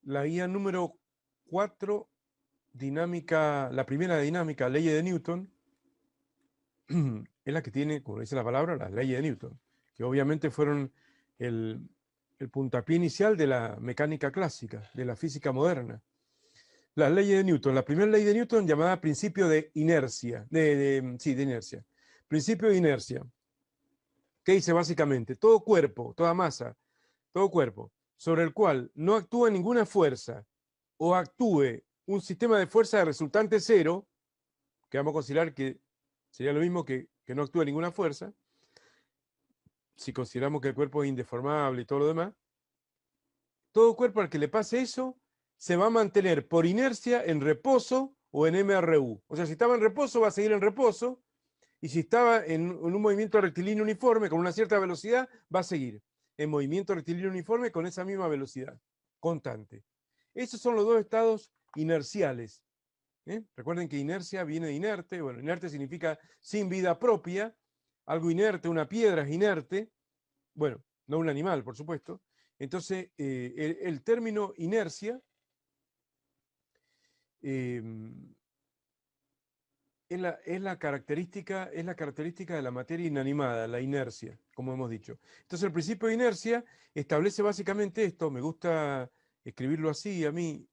La guía número 4, dinámica, la primera dinámica, leyes de Newton, es la que tiene, como dice la palabra, las leyes de Newton, que obviamente fueron el, el puntapié inicial de la mecánica clásica, de la física moderna. Las leyes de Newton, la primera ley de Newton llamada principio de inercia, sí, de inercia. Principio de inercia, que dice básicamente, todo cuerpo, toda masa, todo cuerpo, sobre el cual no actúa ninguna fuerza o actúe un sistema de fuerza de resultante cero, que vamos a considerar que sería lo mismo que no actúa ninguna fuerza, si consideramos que el cuerpo es indeformable y todo lo demás, todo cuerpo al que le pase eso se va a mantener por inercia en reposo o en MRU. O sea, si estaba en reposo, va a seguir en reposo, y si estaba en un movimiento rectilíneo uniforme con una cierta velocidad, va a seguir en movimiento rectilíneo uniforme con esa misma velocidad, constante. Esos son los dos estados inerciales. Recuerden que inercia viene de inerte. Bueno, inerte significa sin vida propia. Algo inerte, una piedra es inerte. Bueno, no un animal, por supuesto. Entonces, el término inercia eh, es la característica de la materia inanimada, la inercia, como hemos dicho. Entonces, el principio de inercia establece básicamente esto. Me gusta escribirlo así a mí,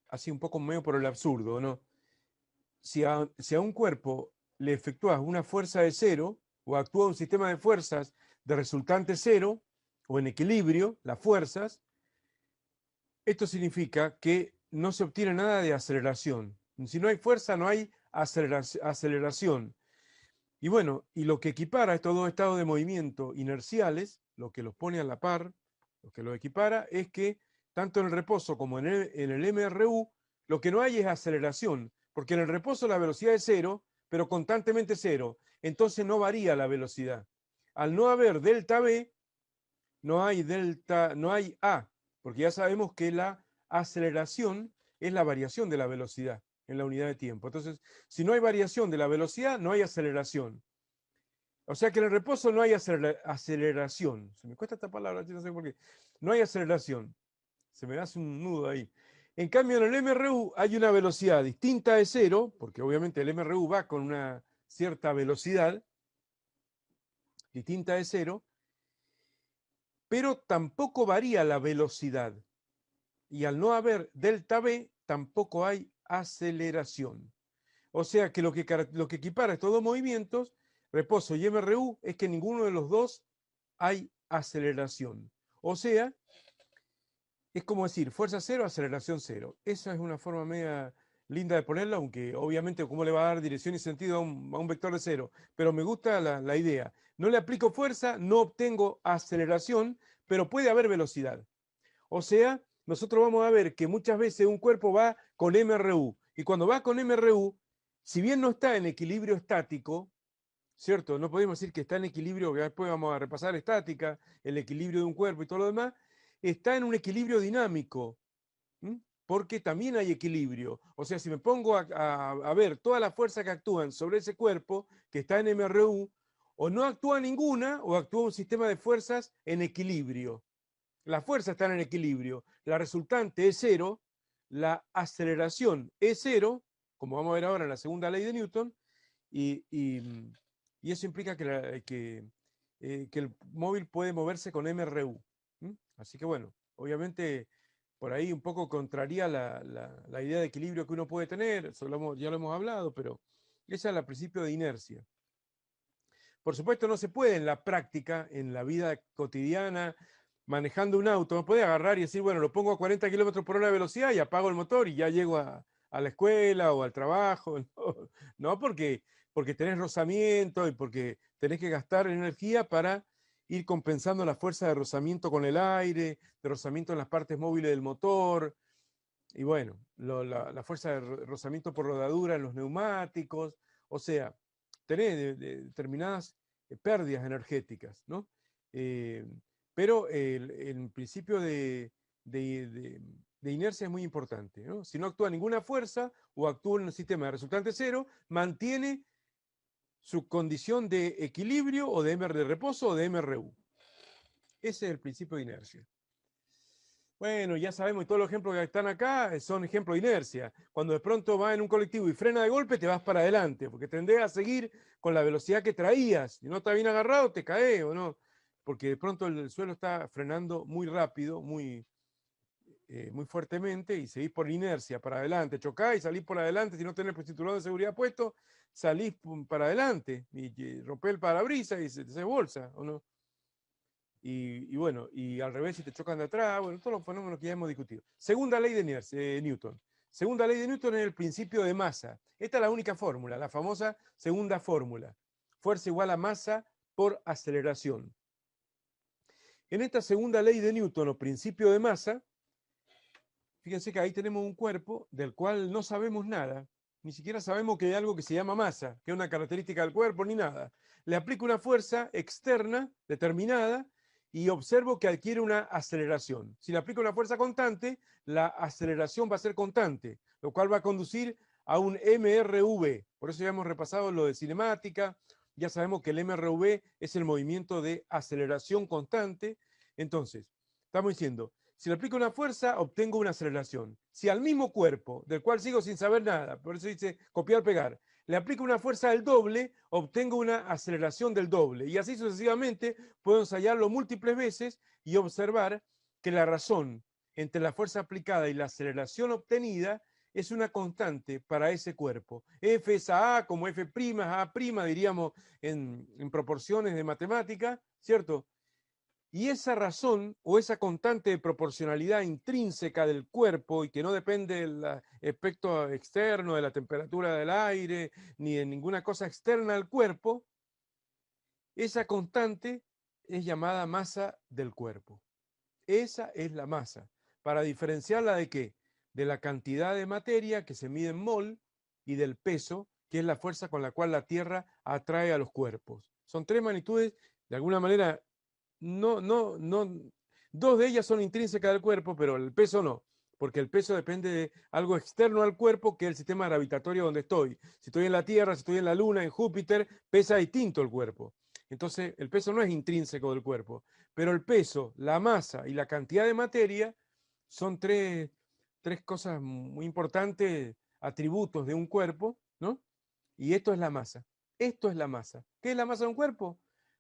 así un poco medio por el absurdo, ¿no? Si a un cuerpo le efectúas una fuerza de cero o actúa un sistema de fuerzas de resultante cero o en equilibrio, las fuerzas, esto significa que no se obtiene nada de aceleración. Si no hay fuerza, no hay aceleración. Y bueno, y lo que equipara estos dos estados de movimiento inerciales, lo que los pone a la par, lo que los equipara, es que tanto en el reposo como en el MRU, lo que no hay es aceleración, porque en el reposo la velocidad es cero, pero constantemente cero, entonces no varía la velocidad. Al no haber delta V, no hay A, porque ya sabemos que la aceleración es la variación de la velocidad en la unidad de tiempo. Entonces, si no hay variación de la velocidad, no hay aceleración. O sea que en el reposo no hay aceleración. Se me cuesta esta palabra, no sé por qué. No hay aceleración. Se me hace un nudo ahí. En cambio, en el MRU hay una velocidad distinta de cero, porque obviamente el MRU va con una cierta velocidad distinta de cero, pero tampoco varía la velocidad. Y al no haber delta V, tampoco hay aceleración. O sea que lo que equipara estos dos movimientos, reposo y MRU, es que ninguno de los dos hay aceleración. O sea, es como decir fuerza cero, aceleración cero. Esa es una forma media linda de ponerla, aunque obviamente cómo le va a dar dirección y sentido a un vector de cero. Pero me gusta la idea. No le aplico fuerza, no obtengo aceleración, pero puede haber velocidad. O sea, nosotros vamos a ver que muchas veces un cuerpo va con MRU. Y cuando va con MRU, si bien no está en equilibrio estático, ¿cierto? No podemos decir que está en equilibrio, que después vamos a repasar estática, el equilibrio de un cuerpo y todo lo demás, está en un equilibrio dinámico, porque también hay equilibrio. O sea, si me pongo a ver todas las fuerzas que actúan sobre ese cuerpo que está en MRU, o no actúa ninguna, o actúa un sistema de fuerzas en equilibrio. Las fuerzas están en equilibrio, la resultante es cero, la aceleración es cero, como vamos a ver ahora en la segunda ley de Newton, y, y, y eso implica que el móvil puede moverse con MRU. Así que bueno, obviamente por ahí un poco contraría la idea de equilibrio que uno puede tener, eso ya lo hemos hablado, pero esa es el principio de inercia. Por supuesto, no se puede en la práctica, en la vida cotidiana, manejando un auto, no puede agarrar y decir, bueno, lo pongo a 40 kilómetros por hora de velocidad y apago el motor y ya llego a la escuela o al trabajo. No, porque tenés rozamiento y porque tenés que gastar energía para ir compensando la fuerza de rozamiento con el aire, de rozamiento en las partes móviles del motor, y bueno, la fuerza de rozamiento por rodadura en los neumáticos. O sea, tenés determinadas pérdidas energéticas, ¿no? Eh, pero el principio de inercia es muy importante, ¿no? Si no actúa ninguna fuerza o actúa en un sistema de resultante cero, mantiene su condición de equilibrio o de MR de reposo o de MRU. Ese es el principio de inercia. Bueno, ya sabemos, y todos los ejemplos que están acá son ejemplos de inercia. Cuando de pronto vas en un colectivo y frena de golpe, te vas para adelante, porque tendés a seguir con la velocidad que traías. Si no está bien agarrado, te caes o no. Porque de pronto el suelo está frenando muy rápido, muy fuertemente, y seguís por inercia para adelante. Chocás y salís por adelante. Si no tenés el cinturón de seguridad puesto, salís para adelante y rompés el parabrisas y se te hace bolsa, ¿o no? Y bueno, y al revés, si te chocan de atrás, bueno, todos los fenómenos que ya hemos discutido. Segunda ley de Newton. Segunda ley de Newton es el principio de masa. Esta es la única fórmula, la famosa segunda fórmula. Fuerza igual a masa por aceleración. En esta segunda ley de Newton o principio de masa, fíjense que ahí tenemos un cuerpo del cual no sabemos nada. Ni siquiera sabemos que hay algo que se llama masa, que es una característica del cuerpo, ni nada. Le aplico una fuerza externa determinada y observo que adquiere una aceleración. Si le aplico una fuerza constante, la aceleración va a ser constante, lo cual va a conducir a un MRV. Por eso ya hemos repasado lo de cinemática. Ya sabemos que el MRV es el movimiento de aceleración constante. Entonces, estamos diciendo, si le aplico una fuerza, obtengo una aceleración. Si al mismo cuerpo, del cual sigo sin saber nada, por eso dice copiar, pegar, le aplico una fuerza del doble, obtengo una aceleración del doble. Y así sucesivamente puedo ensayarlo múltiples veces y observar que la razón entre la fuerza aplicada y la aceleración obtenida es una constante para ese cuerpo. F es a A como F' es A', diríamos en proporciones de matemática, ¿cierto? Y esa razón o esa constante de proporcionalidad intrínseca del cuerpo y que no depende del aspecto externo, de la temperatura del aire, ni de ninguna cosa externa al cuerpo, esa constante es llamada masa del cuerpo. Esa es la masa. Para diferenciarla de qué? De la cantidad de materia que se mide en mol y del peso, que es la fuerza con la cual la Tierra atrae a los cuerpos. Son tres magnitudes, de alguna manera no, dos de ellas son intrínsecas del cuerpo, pero el peso no, porque el peso depende de algo externo al cuerpo, que es el sistema gravitatorio donde estoy. Si estoy en la Tierra, si estoy en la Luna, en Júpiter, pesa distinto el cuerpo. Entonces, el peso no es intrínseco del cuerpo, pero el peso, la masa y la cantidad de materia son tres cosas muy importantes, atributos de un cuerpo, ¿no? Y esto es la masa. Esto es la masa. ¿Qué es la masa de un cuerpo?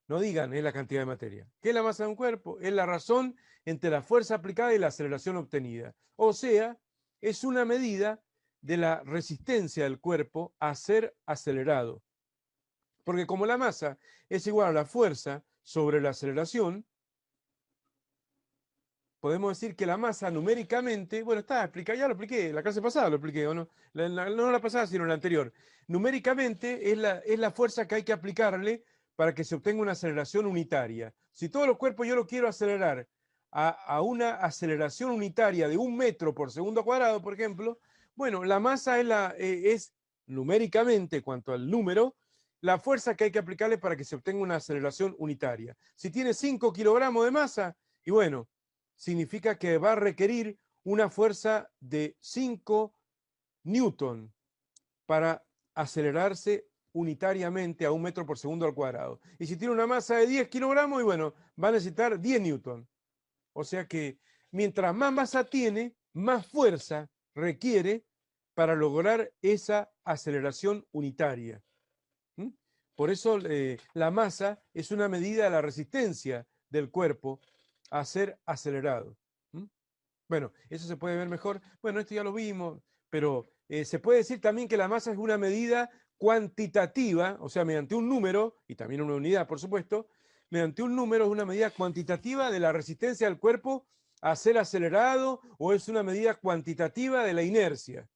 No digan, es la cantidad de materia. ¿Qué es la masa de un cuerpo? Es la razón entre la fuerza aplicada y la aceleración obtenida. O sea, es una medida de la resistencia del cuerpo a ser acelerado. Porque como la masa es igual a la fuerza sobre la aceleración, podemos decir que la masa numéricamente, bueno, está explicado, ya lo expliqué, la clase pasada lo expliqué, ¿o no? No la pasada, sino la anterior. Numéricamente es la fuerza que hay que aplicarle para que se obtenga una aceleración unitaria. Si todos los cuerpos yo lo quiero acelerar a una aceleración unitaria de 1 metro por segundo cuadrado, por ejemplo, bueno, la masa es numéricamente, cuanto al número, la fuerza que hay que aplicarle para que se obtenga una aceleración unitaria. Si tiene 5 kilogramos de masa, y bueno, significa que va a requerir una fuerza de 5 newton para acelerarse unitariamente a 1 metro por segundo al cuadrado. Y si tiene una masa de 10 kilogramos, y bueno, va a necesitar 10 newton. O sea que mientras más masa tiene, más fuerza requiere para lograr esa aceleración unitaria. ¿Mm? Por eso la masa es una medida de la resistencia del cuerpo a ser acelerado. ¿Mm? Bueno, eso se puede ver mejor. Bueno, esto ya lo vimos, pero se puede decir también que la masa es una medida cuantitativa, o sea, mediante un número, y también una unidad, por supuesto, mediante un número es una medida cuantitativa de la resistencia del cuerpo a ser acelerado, o es una medida cuantitativa de la inercia.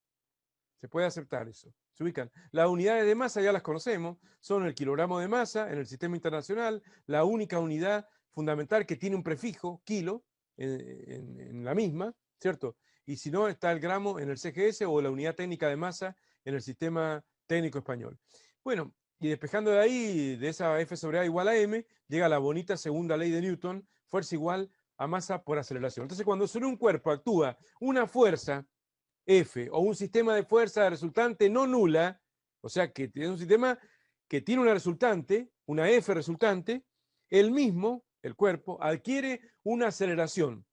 Se puede aceptar eso. Se ubican. Las unidades de masa ya las conocemos, son el kilogramo de masa en el sistema internacional, la única unidad fundamental que tiene un prefijo, kilo, en la misma, ¿cierto? Y si no, está el gramo en el CGS o la unidad técnica de masa en el sistema técnico español. Bueno, y despejando de ahí, de esa F sobre A igual a M, llega la bonita segunda ley de Newton, fuerza igual a masa por aceleración. Entonces, cuando sobre un cuerpo actúa una fuerza F o un sistema de fuerza resultante no nula, o sea que tiene un sistema que tiene una resultante, una F resultante, el mismo, el cuerpo, adquiere una aceleración.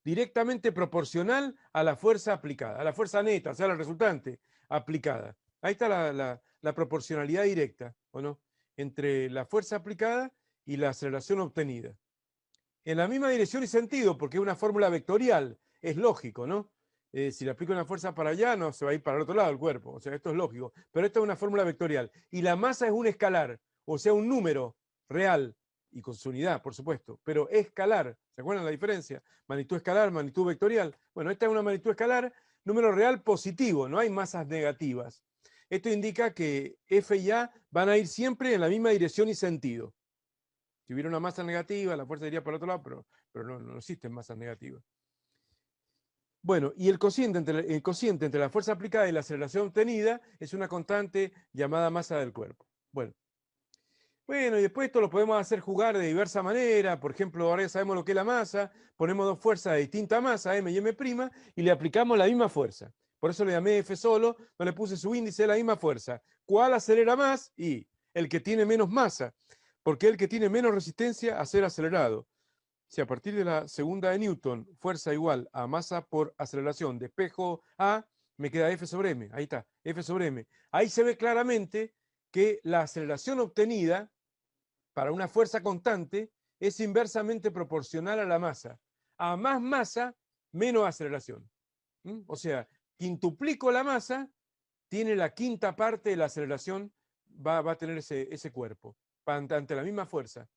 directamente proporcional a la fuerza aplicada, a la fuerza neta, o sea, la resultante aplicada. Ahí está la proporcionalidad directa, ¿o no? Entre la fuerza aplicada y la aceleración obtenida. En la misma dirección y sentido, porque es una fórmula vectorial, es lógico, ¿no? Si le aplico una fuerza para allá, no se va a ir para el otro lado el cuerpo, o sea, esto es lógico, pero esto es una fórmula vectorial. Y la masa es un escalar, o sea, un número real, y con su unidad, por supuesto, pero escalar, ¿se acuerdan la diferencia? Magnitud escalar, magnitud vectorial. Bueno, esta es una magnitud escalar, número real positivo, no hay masas negativas. Esto indica que F y A van a ir siempre en la misma dirección y sentido. Si hubiera una masa negativa, la fuerza iría para el otro lado, pero no existen masas negativas. Bueno, y el cociente entre la fuerza aplicada y la aceleración obtenida es una constante llamada masa del cuerpo. Bueno, y después esto lo podemos hacer jugar de diversa manera. Por ejemplo, ahora ya sabemos lo que es la masa, ponemos dos fuerzas de distinta masa, M y M', y le aplicamos la misma fuerza. Por eso le llamé F solo, no le puse su índice de la misma fuerza. ¿Cuál acelera más? Y el que tiene menos masa, porque el que tiene menos resistencia a ser acelerado. Si a partir de la segunda de Newton, fuerza igual a masa por aceleración, despejo A, me queda F sobre M. Ahí está, F sobre M. Ahí se ve claramente que la aceleración obtenida para una fuerza constante es inversamente proporcional a la masa. A más masa, menos aceleración. O sea, quintuplico la masa, tiene la quinta parte de la aceleración, va a tener ese cuerpo, ante la misma fuerza.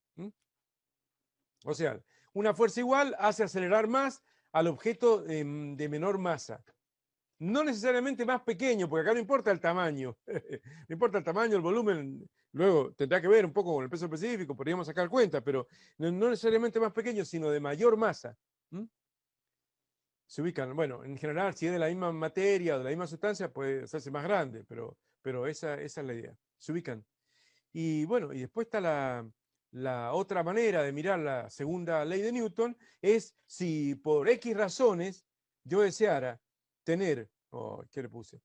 O sea, una fuerza igual hace acelerar más al objeto de menor masa. No necesariamente más pequeño, porque acá no importa el tamaño. No importa el tamaño, el volumen. Luego tendrá que ver un poco con el peso específico, podríamos sacar cuenta, pero no necesariamente más pequeño, sino de mayor masa. Se ubican, bueno, en general, si es de la misma materia o de la misma sustancia, puede hacerse más grande, pero esa es la idea. Se ubican. Y bueno, y después está la otra manera de mirar la segunda ley de Newton, es si por X razones yo deseara tener, ¿qué le puse?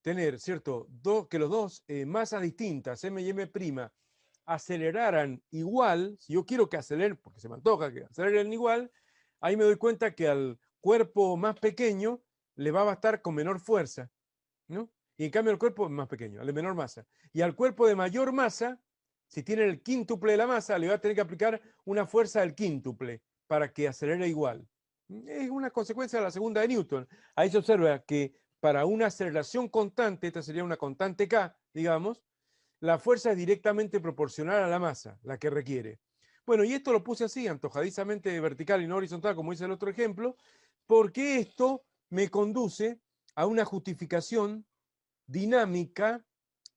Tener, ¿cierto? Que los dos masas distintas, M y M', aceleraran igual, si yo quiero que aceleren, porque se me antoja que aceleren igual, ahí me doy cuenta que al cuerpo más pequeño le va a bastar con menor fuerza, ¿no? Y en cambio el cuerpo es más pequeño, al de menor masa. Y al cuerpo de mayor masa, si tiene el quíntuple de la masa, le va a tener que aplicar una fuerza del quíntuple para que acelere igual. Es una consecuencia de la segunda de Newton. Ahí se observa que para una aceleración constante, esta sería una constante K, digamos, la fuerza es directamente proporcional a la masa, la que requiere. Bueno, y esto lo puse así, antojadizamente vertical y no horizontal, como dice el otro ejemplo, porque esto me conduce a una justificación dinámica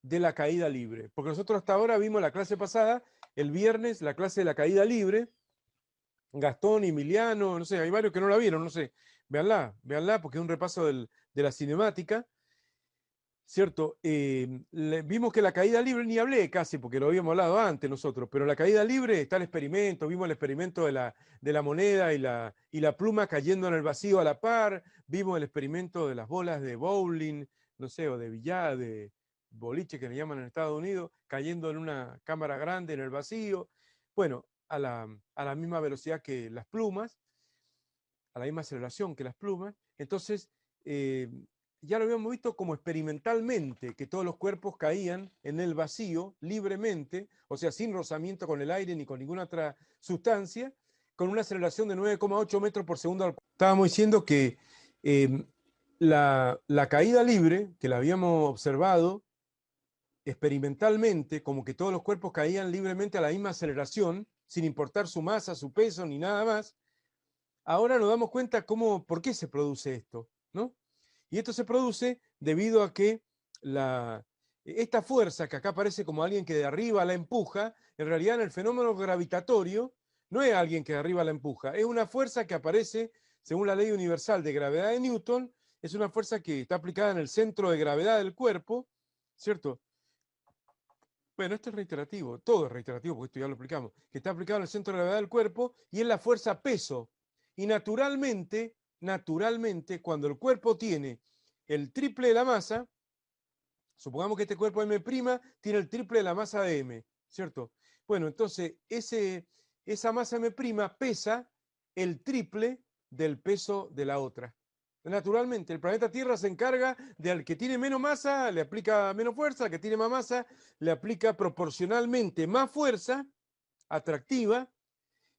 de la caída libre. Porque nosotros hasta ahora vimos la clase pasada, el viernes, la clase de la caída libre. Gastón, Emiliano, no sé, hay varios que no la vieron, no sé. Véanla, porque es un repaso de la cinemática. ¿Cierto? Vimos que la caída libre, ni hablé casi, porque lo habíamos hablado antes nosotros, pero la caída libre está el experimento, vimos el experimento de la moneda y la pluma cayendo en el vacío a la par, vimos el experimento de las bolas de bowling, no sé, o de billar, de boliche que le llaman en Estados Unidos, cayendo en una cámara grande en el vacío, bueno, a la misma velocidad que las plumas, a la misma aceleración que las plumas. Entonces, ya lo habíamos visto como experimentalmente, que todos los cuerpos caían en el vacío libremente, o sea, sin rozamiento con el aire ni con ninguna otra sustancia, con una aceleración de 9,8 metros por segundo. Estábamos diciendo que la caída libre, que la habíamos observado experimentalmente, como que todos los cuerpos caían libremente a la misma aceleración, sin importar su masa, su peso, ni nada más, ahora nos damos cuenta por qué se produce esto, ¿no? Y esto se produce debido a que esta fuerza, que acá aparece como alguien que de arriba la empuja, en realidad en el fenómeno gravitatorio no es alguien que de arriba la empuja, es una fuerza que aparece, según la ley universal de gravedad de Newton, es una fuerza que está aplicada en el centro de gravedad del cuerpo, ¿cierto? Bueno, esto es reiterativo, todo es reiterativo, porque esto ya lo explicamos, que está aplicado en el centro de gravedad del cuerpo y es la fuerza peso. Y naturalmente, cuando el cuerpo tiene el triple de la masa, supongamos que este cuerpo M' tiene el triple de la masa de M, ¿cierto? Bueno, entonces esa masa M' pesa el triple del peso de la otra. Naturalmente, el planeta Tierra se encarga de al que tiene menos masa, le aplica menos fuerza, al que tiene más masa, le aplica proporcionalmente más fuerza atractiva,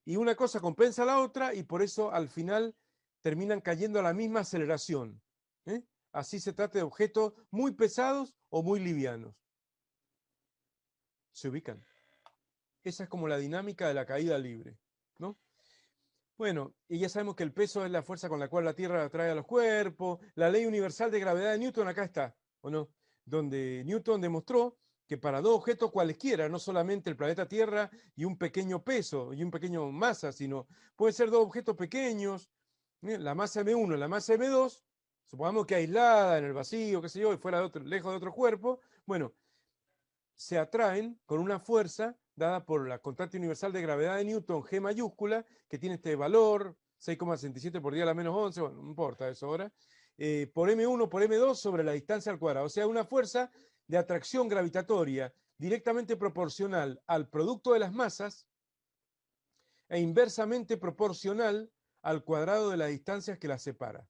y una cosa compensa a la otra, y por eso al final terminan cayendo a la misma aceleración. ¿Eh? Así se trata de objetos muy pesados o muy livianos. Se ubican. Esa es como la dinámica de la caída libre, ¿no? Bueno, y ya sabemos que el peso es la fuerza con la cual la Tierra atrae a los cuerpos. La ley universal de gravedad de Newton acá está, ¿o no? Donde Newton demostró que para dos objetos cualesquiera, no solamente el planeta Tierra y un pequeño peso y un pequeño masa, sino puede ser dos objetos pequeños, la masa M1 y la masa M2, supongamos que aislada en el vacío, qué sé yo, y fuera de otro, lejos de otro cuerpo, bueno, se atraen con una fuerza dada por la constante universal de gravedad de Newton, G mayúscula, que tiene este valor, 6,67 por 10 a la menos 11, bueno, no importa eso ahora, por M1 por M2 sobre la distancia al cuadrado. O sea, una fuerza de atracción gravitatoria directamente proporcional al producto de las masas e inversamente proporcional al cuadrado de las distancias que las separa.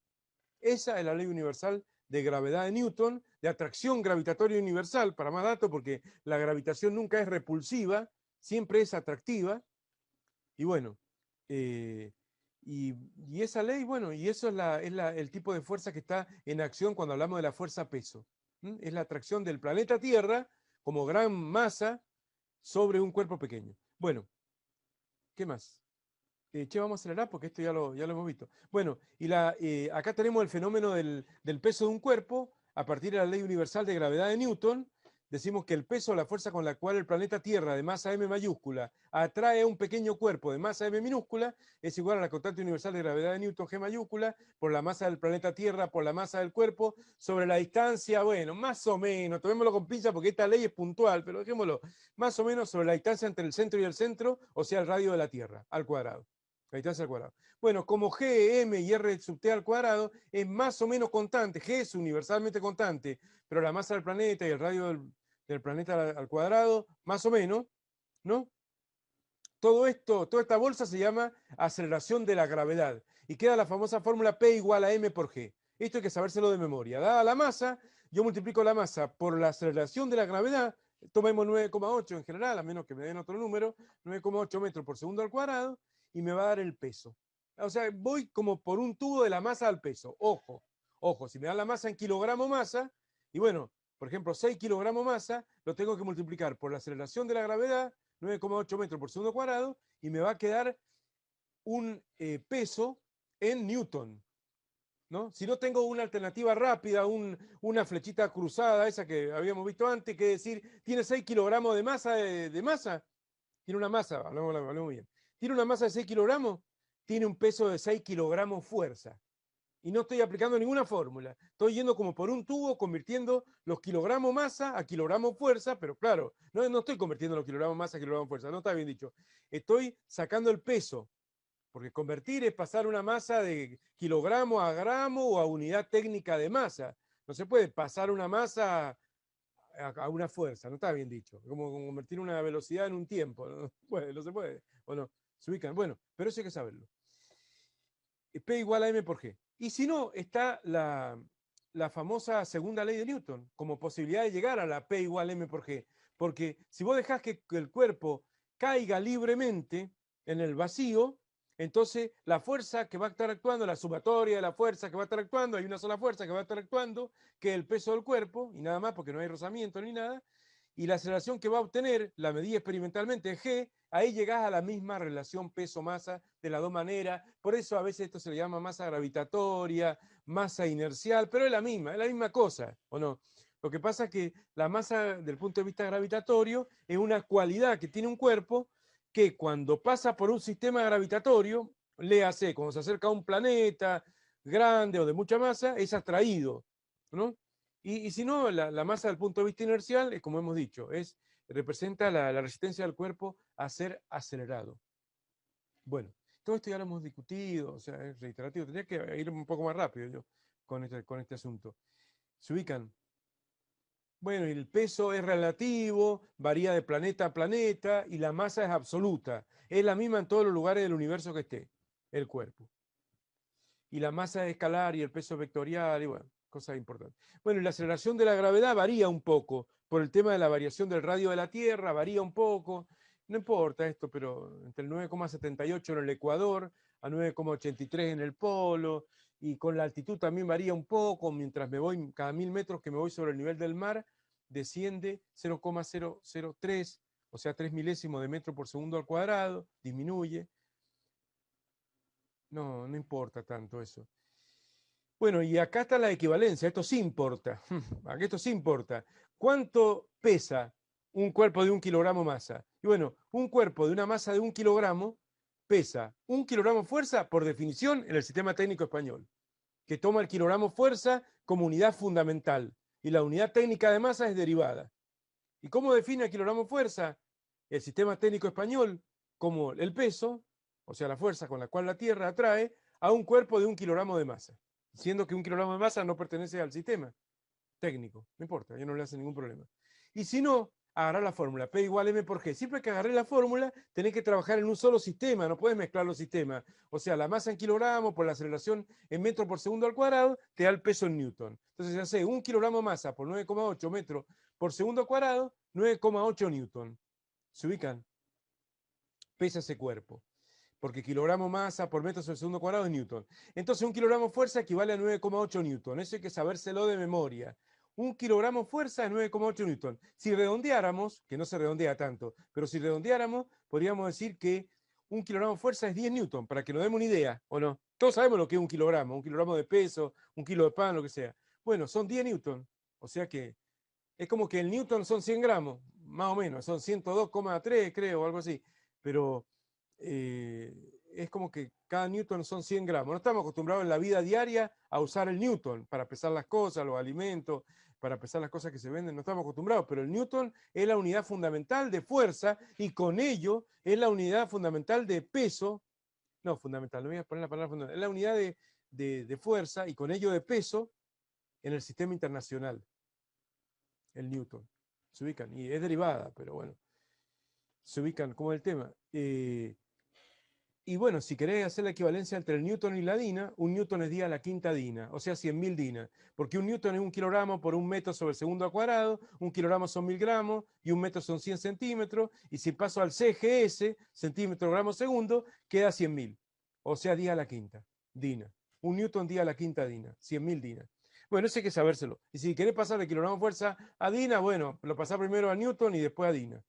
Esa es la ley universal de gravedad de Newton, de atracción gravitatoria universal, para más datos, porque la gravitación nunca es repulsiva, siempre es atractiva. Y bueno, eh, y esa ley, bueno, y eso es, el tipo de fuerza que está en acción cuando hablamos de la fuerza peso. Es la atracción del planeta Tierra como gran masa sobre un cuerpo pequeño. Bueno, ¿qué más? Che, vamos a acelerar porque esto ya lo hemos visto. Bueno, acá tenemos el fenómeno del peso de un cuerpo a partir de la ley universal de gravedad de Newton. Decimos que el peso, la fuerza con la cual el planeta Tierra de masa m mayúscula atrae a un pequeño cuerpo de masa m minúscula, es igual a la constante universal de gravedad de Newton G mayúscula por la masa del planeta Tierra por la masa del cuerpo sobre la distancia, bueno, más o menos, tomémoslo con pinza porque esta ley es puntual, pero dejémoslo, más o menos sobre la distancia entre el centro y el centro, o sea, el radio de la Tierra, al cuadrado. La distancia al cuadrado. Bueno, como G, M y R sub T al cuadrado es más o menos constante, G es universalmente constante, pero la masa del planeta y el radio del planeta al cuadrado, más o menos, ¿no? Todo esto, toda esta bolsa se llama aceleración de la gravedad y queda la famosa fórmula P igual a M por G. Esto hay que sabérselo de memoria. Dada la masa, yo multiplico la masa por la aceleración de la gravedad, tomemos 9,8 en general, a menos que me den otro número, 9,8 metros por segundo al cuadrado, y me va a dar el peso. O sea, voy como por un tubo de la masa al peso. Ojo, ojo, si me dan la masa en kilogramo masa, y bueno, por ejemplo, 6 kilogramos masa, lo tengo que multiplicar por la aceleración de la gravedad, 9,8 metros por segundo cuadrado, y me va a quedar un peso en Newton, ¿no? Si no tengo una alternativa rápida, una flechita cruzada, esa que habíamos visto antes, que decir, tiene 6 kilogramos de masa, tiene una masa, hablamos bien, tiene una masa de 6 kilogramos, tiene un peso de 6 kilogramos fuerza. Y no estoy aplicando ninguna fórmula. Estoy yendo como por un tubo, convirtiendo los kilogramos masa a kilogramos fuerza, pero claro, no estoy convirtiendo los kilogramos masa a kilogramos fuerza, no está bien dicho. Estoy sacando el peso, porque convertir es pasar una masa de kilogramo a gramo o a unidad técnica de masa. No se puede pasar una masa a una fuerza, no está bien dicho. Como convertir una velocidad en un tiempo. No se puede. ¿O no? Se ubican. Bueno, pero eso hay que saberlo. P igual a M por G. Y si no, está la famosa segunda ley de Newton, como posibilidad de llegar a la P igual a M por G. Porque si vos dejás que el cuerpo caiga libremente en el vacío, entonces la fuerza que va a estar actuando, la sumatoria de la fuerza que va a estar actuando, hay una sola fuerza que va a estar actuando, que es el peso del cuerpo, y nada más porque no hay rozamiento ni nada, y la aceleración que va a obtener, la medí experimentalmente, G, ahí llegás a la misma relación peso-masa de las dos maneras. Por eso a veces esto se le llama masa gravitatoria, masa inercial, pero es la misma cosa, ¿o no? Lo que pasa es que la masa, del punto de vista gravitatorio, es una cualidad que tiene un cuerpo que cuando pasa por un sistema gravitatorio, le hace, cuando se acerca a un planeta grande o de mucha masa, es atraído, ¿no? Y si no, la masa del punto de vista inercial, es como hemos dicho, representa la resistencia del cuerpo a ser acelerado. Bueno, todo esto ya lo hemos discutido, o sea, es reiterativo. Tendría que ir un poco más rápido yo con este asunto. ¿Se ubican? Bueno, y el peso es relativo, varía de planeta a planeta y la masa es absoluta. Es la misma en todos los lugares del universo que esté, el cuerpo. y la masa escalar y el peso vectorial, y bueno, cosas importantes. Bueno, y la aceleración de la gravedad varía un poco, por el tema de la variación del radio de la Tierra, varía un poco, no importa esto, pero entre el 9,78 en el Ecuador, a 9,83 en el polo, y con la altitud también varía un poco, mientras me voy, cada 1000 metros que me voy sobre el nivel del mar, desciende 0,003, o sea, 3 milésimos de metro por segundo al cuadrado, disminuye. No, no importa tanto eso. Bueno, y acá está la equivalencia, esto sí importa, aquí esto sí importa. ¿Cuánto pesa un cuerpo de 1 kilogramo masa? Y bueno, un cuerpo de una masa de 1 kilogramo pesa 1 kilogramo fuerza por definición en el sistema técnico español, que toma el kilogramo fuerza como unidad fundamental y la unidad técnica de masa es derivada. ¿Y cómo define el kilogramo fuerza? El sistema técnico español como el peso, o sea, la fuerza con la cual la Tierra atrae a un cuerpo de 1 kilogramo de masa, siendo que 1 kilogramo de masa no pertenece al sistema técnico, no importa, yo no le hace ningún problema. Y si no, agarrar la fórmula, P igual M por G. Siempre que agarré la fórmula, tenés que trabajar en un solo sistema, no puedes mezclar los sistemas. O sea, la masa en kilogramos por la aceleración en metro por segundo al cuadrado te da el peso en newton. Entonces, ya sé, 1 kilogramo masa por 9,8 metros por segundo al cuadrado, 9,8 newton. ¿Se ubican? Pesa ese cuerpo. Porque kilogramo masa por metro sobre segundo cuadrado es newton. Entonces, 1 kilogramo fuerza equivale a 9,8 newton. Eso hay que sabérselo de memoria. 1 kilogramo fuerza es 9,8 newton. Si redondeáramos, que no se redondea tanto, pero si redondeáramos, podríamos decir que 1 kilogramo fuerza es 10 newton, para que nos demos una idea, ¿o no? Todos sabemos lo que es 1 kilogramo de peso, 1 kilo de pan, lo que sea. Bueno, son 10 newton. O sea que es como que el newton son 100 gramos, más o menos, son 102,3 creo, o algo así. Pero es como que cada newton son 100 gramos. No estamos acostumbrados en la vida diaria a usar el newton para pesar las cosas, los alimentos, para pesar las cosas que se venden. No estamos acostumbrados, pero el newton es la unidad fundamental de fuerza y con ello es la unidad fundamental de peso. No, fundamental, no voy a poner la palabra fundamental. Es la unidad de fuerza y con ello de peso en el sistema internacional. El newton. Se ubican, y es derivada, pero bueno, se ubican como el tema. Y bueno, si querés hacer la equivalencia entre el newton y la dina, un newton es 10 a la quinta dina, o sea, 100.000 dinas, porque un newton es 1 kilogramo por 1 metro sobre el segundo al cuadrado, 1 kilogramo son 1000 gramos y 1 metro son 100 centímetros, y si paso al CGS, centímetro gramo segundo, queda 100.000, o sea, 10 a la quinta dina. Un newton 10 a la quinta dina, 100.000 dinas. Bueno, eso hay que sabérselo. Y si querés pasar de kilogramo fuerza a dina, bueno, lo pasás primero a newton y después a dina,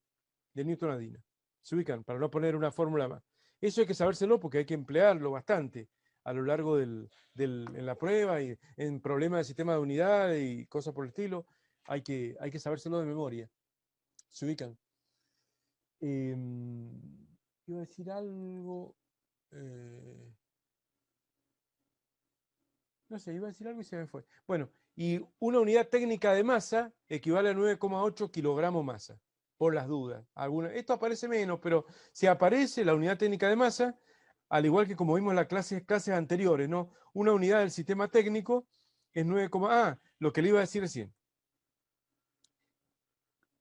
de newton a dina. Se ubican, para no poner una fórmula más. Eso hay que sabérselo porque hay que emplearlo bastante a lo largo en la prueba y en problemas de sistema de unidad y cosas por el estilo. Hay que sabérselo de memoria. Se ubican. Iba a decir algo. No sé, iba a decir algo y se me fue. Bueno, y una unidad técnica de masa equivale a 9,8 kilogramos masa, por las dudas. Esto aparece menos, pero si aparece la unidad técnica de masa, al igual que como vimos en las clases anteriores, ¿no? Una unidad del sistema técnico es 9, lo que le iba a decir recién.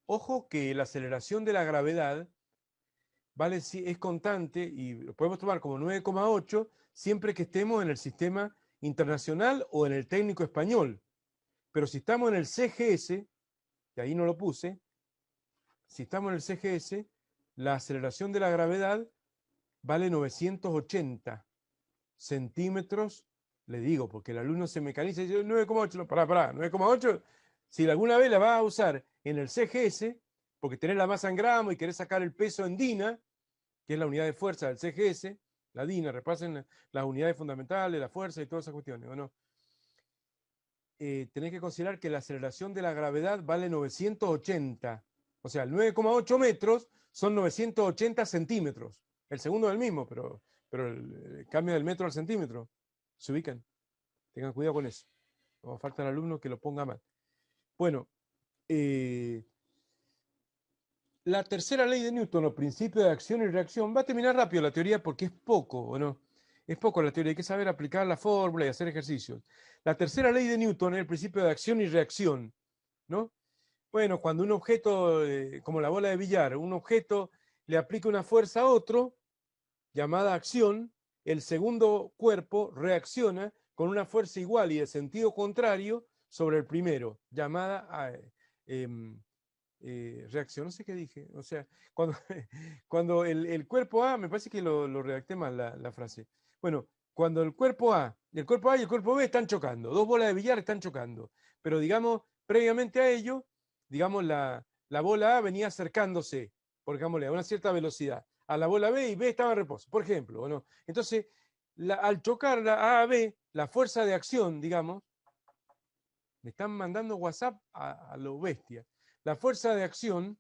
Ojo que la aceleración de la gravedad vale, es constante y lo podemos tomar como 9,8 siempre que estemos en el sistema internacional o en el técnico español. Pero si estamos en el CGS, que ahí no lo puse, si estamos en el CGS, la aceleración de la gravedad vale 980 centímetros, le digo, porque el alumno se mecaniza y dice 9,8, no, pará, 9,8, si alguna vez la vas a usar en el CGS, porque tenés la masa en gramos y querés sacar el peso en DINA, que es la unidad de fuerza del CGS, la DINA, repasen las unidades fundamentales, la fuerza y todas esas cuestiones, ¿o no? Tenés que considerar que la aceleración de la gravedad vale 980. O sea, el 9,8 metros son 980 centímetros. El segundo es el mismo, pero el cambio del metro al centímetro. Se ubican. Tengan cuidado con eso. No falta el alumno que lo ponga mal. Bueno, la tercera ley de Newton, o principio de acción y reacción, va a terminar rápido la teoría porque es poco, ¿o no? Es poco la teoría, hay que saber aplicar la fórmula y hacer ejercicios. La tercera ley de Newton es el principio de acción y reacción, ¿no? Bueno, cuando un objeto, como la bola de billar, un objeto le aplica una fuerza a otro, llamada acción, el segundo cuerpo reacciona con una fuerza igual y de sentido contrario sobre el primero, llamada reacción, no sé qué dije, o sea, cuando, cuando el cuerpo A, me parece que lo redacté mal la frase, bueno, cuando el cuerpo A y el cuerpo B están chocando, dos bolas de billar están chocando, pero digamos, previamente a ello, digamos, la bola A venía acercándose, por digámosle, a una cierta velocidad, a la bola B y B estaba en reposo, por ejemplo, ¿o no? Entonces, al chocar la A a B, la fuerza de acción, digamos, me están mandando WhatsApp a lo bestia. La fuerza de acción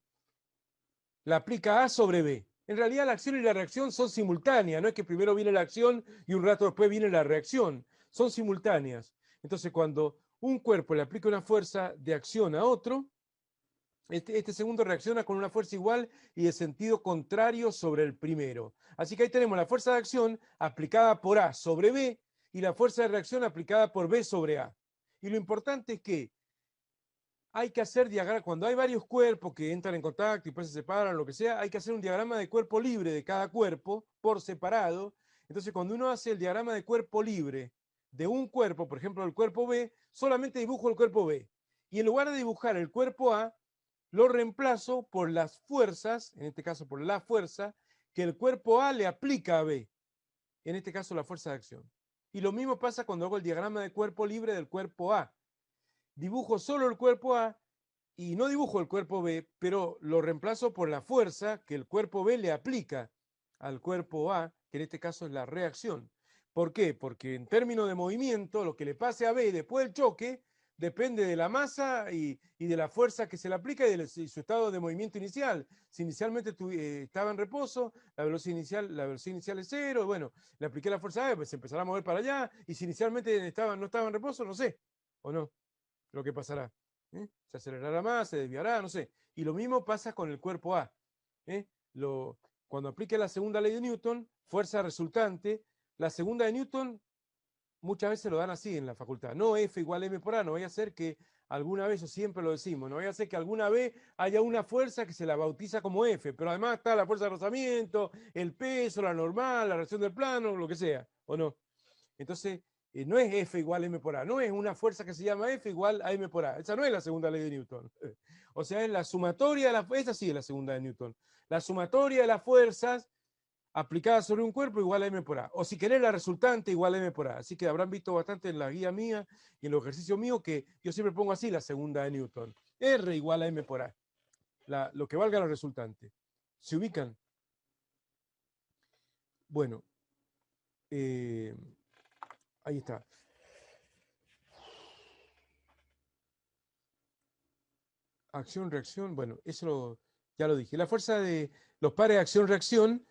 la aplica A sobre B. En realidad la acción y la reacción son simultáneas, no es que primero viene la acción y un rato después viene la reacción, son simultáneas. Entonces cuando un cuerpo le aplica una fuerza de acción a otro, este segundo reacciona con una fuerza igual y de sentido contrario sobre el primero. Así que ahí tenemos la fuerza de acción aplicada por A sobre B y la fuerza de reacción aplicada por B sobre A. Y lo importante es que hay que hacer diagrama, cuando hay varios cuerpos que entran en contacto y después se separan, lo que sea, hay que hacer un diagrama de cuerpo libre de cada cuerpo por separado. Entonces, cuando uno hace el diagrama de cuerpo libre de un cuerpo, por ejemplo, el cuerpo B, solamente dibujo el cuerpo B. Y en lugar de dibujar el cuerpo A, lo reemplazo por las fuerzas, en este caso por la fuerza, que el cuerpo A le aplica a B, en este caso la fuerza de acción. Y lo mismo pasa cuando hago el diagrama de cuerpo libre del cuerpo A. Dibujo solo el cuerpo A y no dibujo el cuerpo B, pero lo reemplazo por la fuerza que el cuerpo B le aplica al cuerpo A, que en este caso es la reacción. ¿Por qué? Porque en términos de movimiento, lo que le pase a B después del choque depende de la masa y de la fuerza que se le aplica y de su estado de movimiento inicial. Si inicialmente estaba en reposo, la velocidad inicial es cero, bueno, le apliqué la fuerza a B, pues se empezará a mover para allá, y si inicialmente no estaba en reposo, no sé, o no, lo que pasará. Se acelerará más, se desviará, no sé. Y lo mismo pasa con el cuerpo A. ¿eh? Cuando aplique la segunda ley de Newton, fuerza resultante, la segunda de Newton muchas veces lo dan así en la facultad. No F igual M por A, no vaya a ser que alguna vez, o siempre lo decimos, no vaya a ser que alguna vez haya una fuerza que se la bautiza como F, pero además está la fuerza de rozamiento, el peso, la normal, la reacción del plano, lo que sea, ¿o no? Entonces, no es F igual M por A, no es una fuerza que se llama F igual a M por A. Esa no es la segunda ley de Newton. O sea, es la sumatoria de las fuerzas, esa sí es la segunda de Newton. La sumatoria de las fuerzas aplicadas sobre un cuerpo igual a M por A. O si querés, la resultante igual a M por A. Así que habrán visto bastante en la guía mía y en los ejercicios míos que yo siempre pongo así la segunda de Newton. R igual a M por A. Lo que valga la resultante. ¿Se ubican? Bueno, ahí está. Acción, reacción, bueno, ya lo dije. La fuerza de los pares de acción-reacción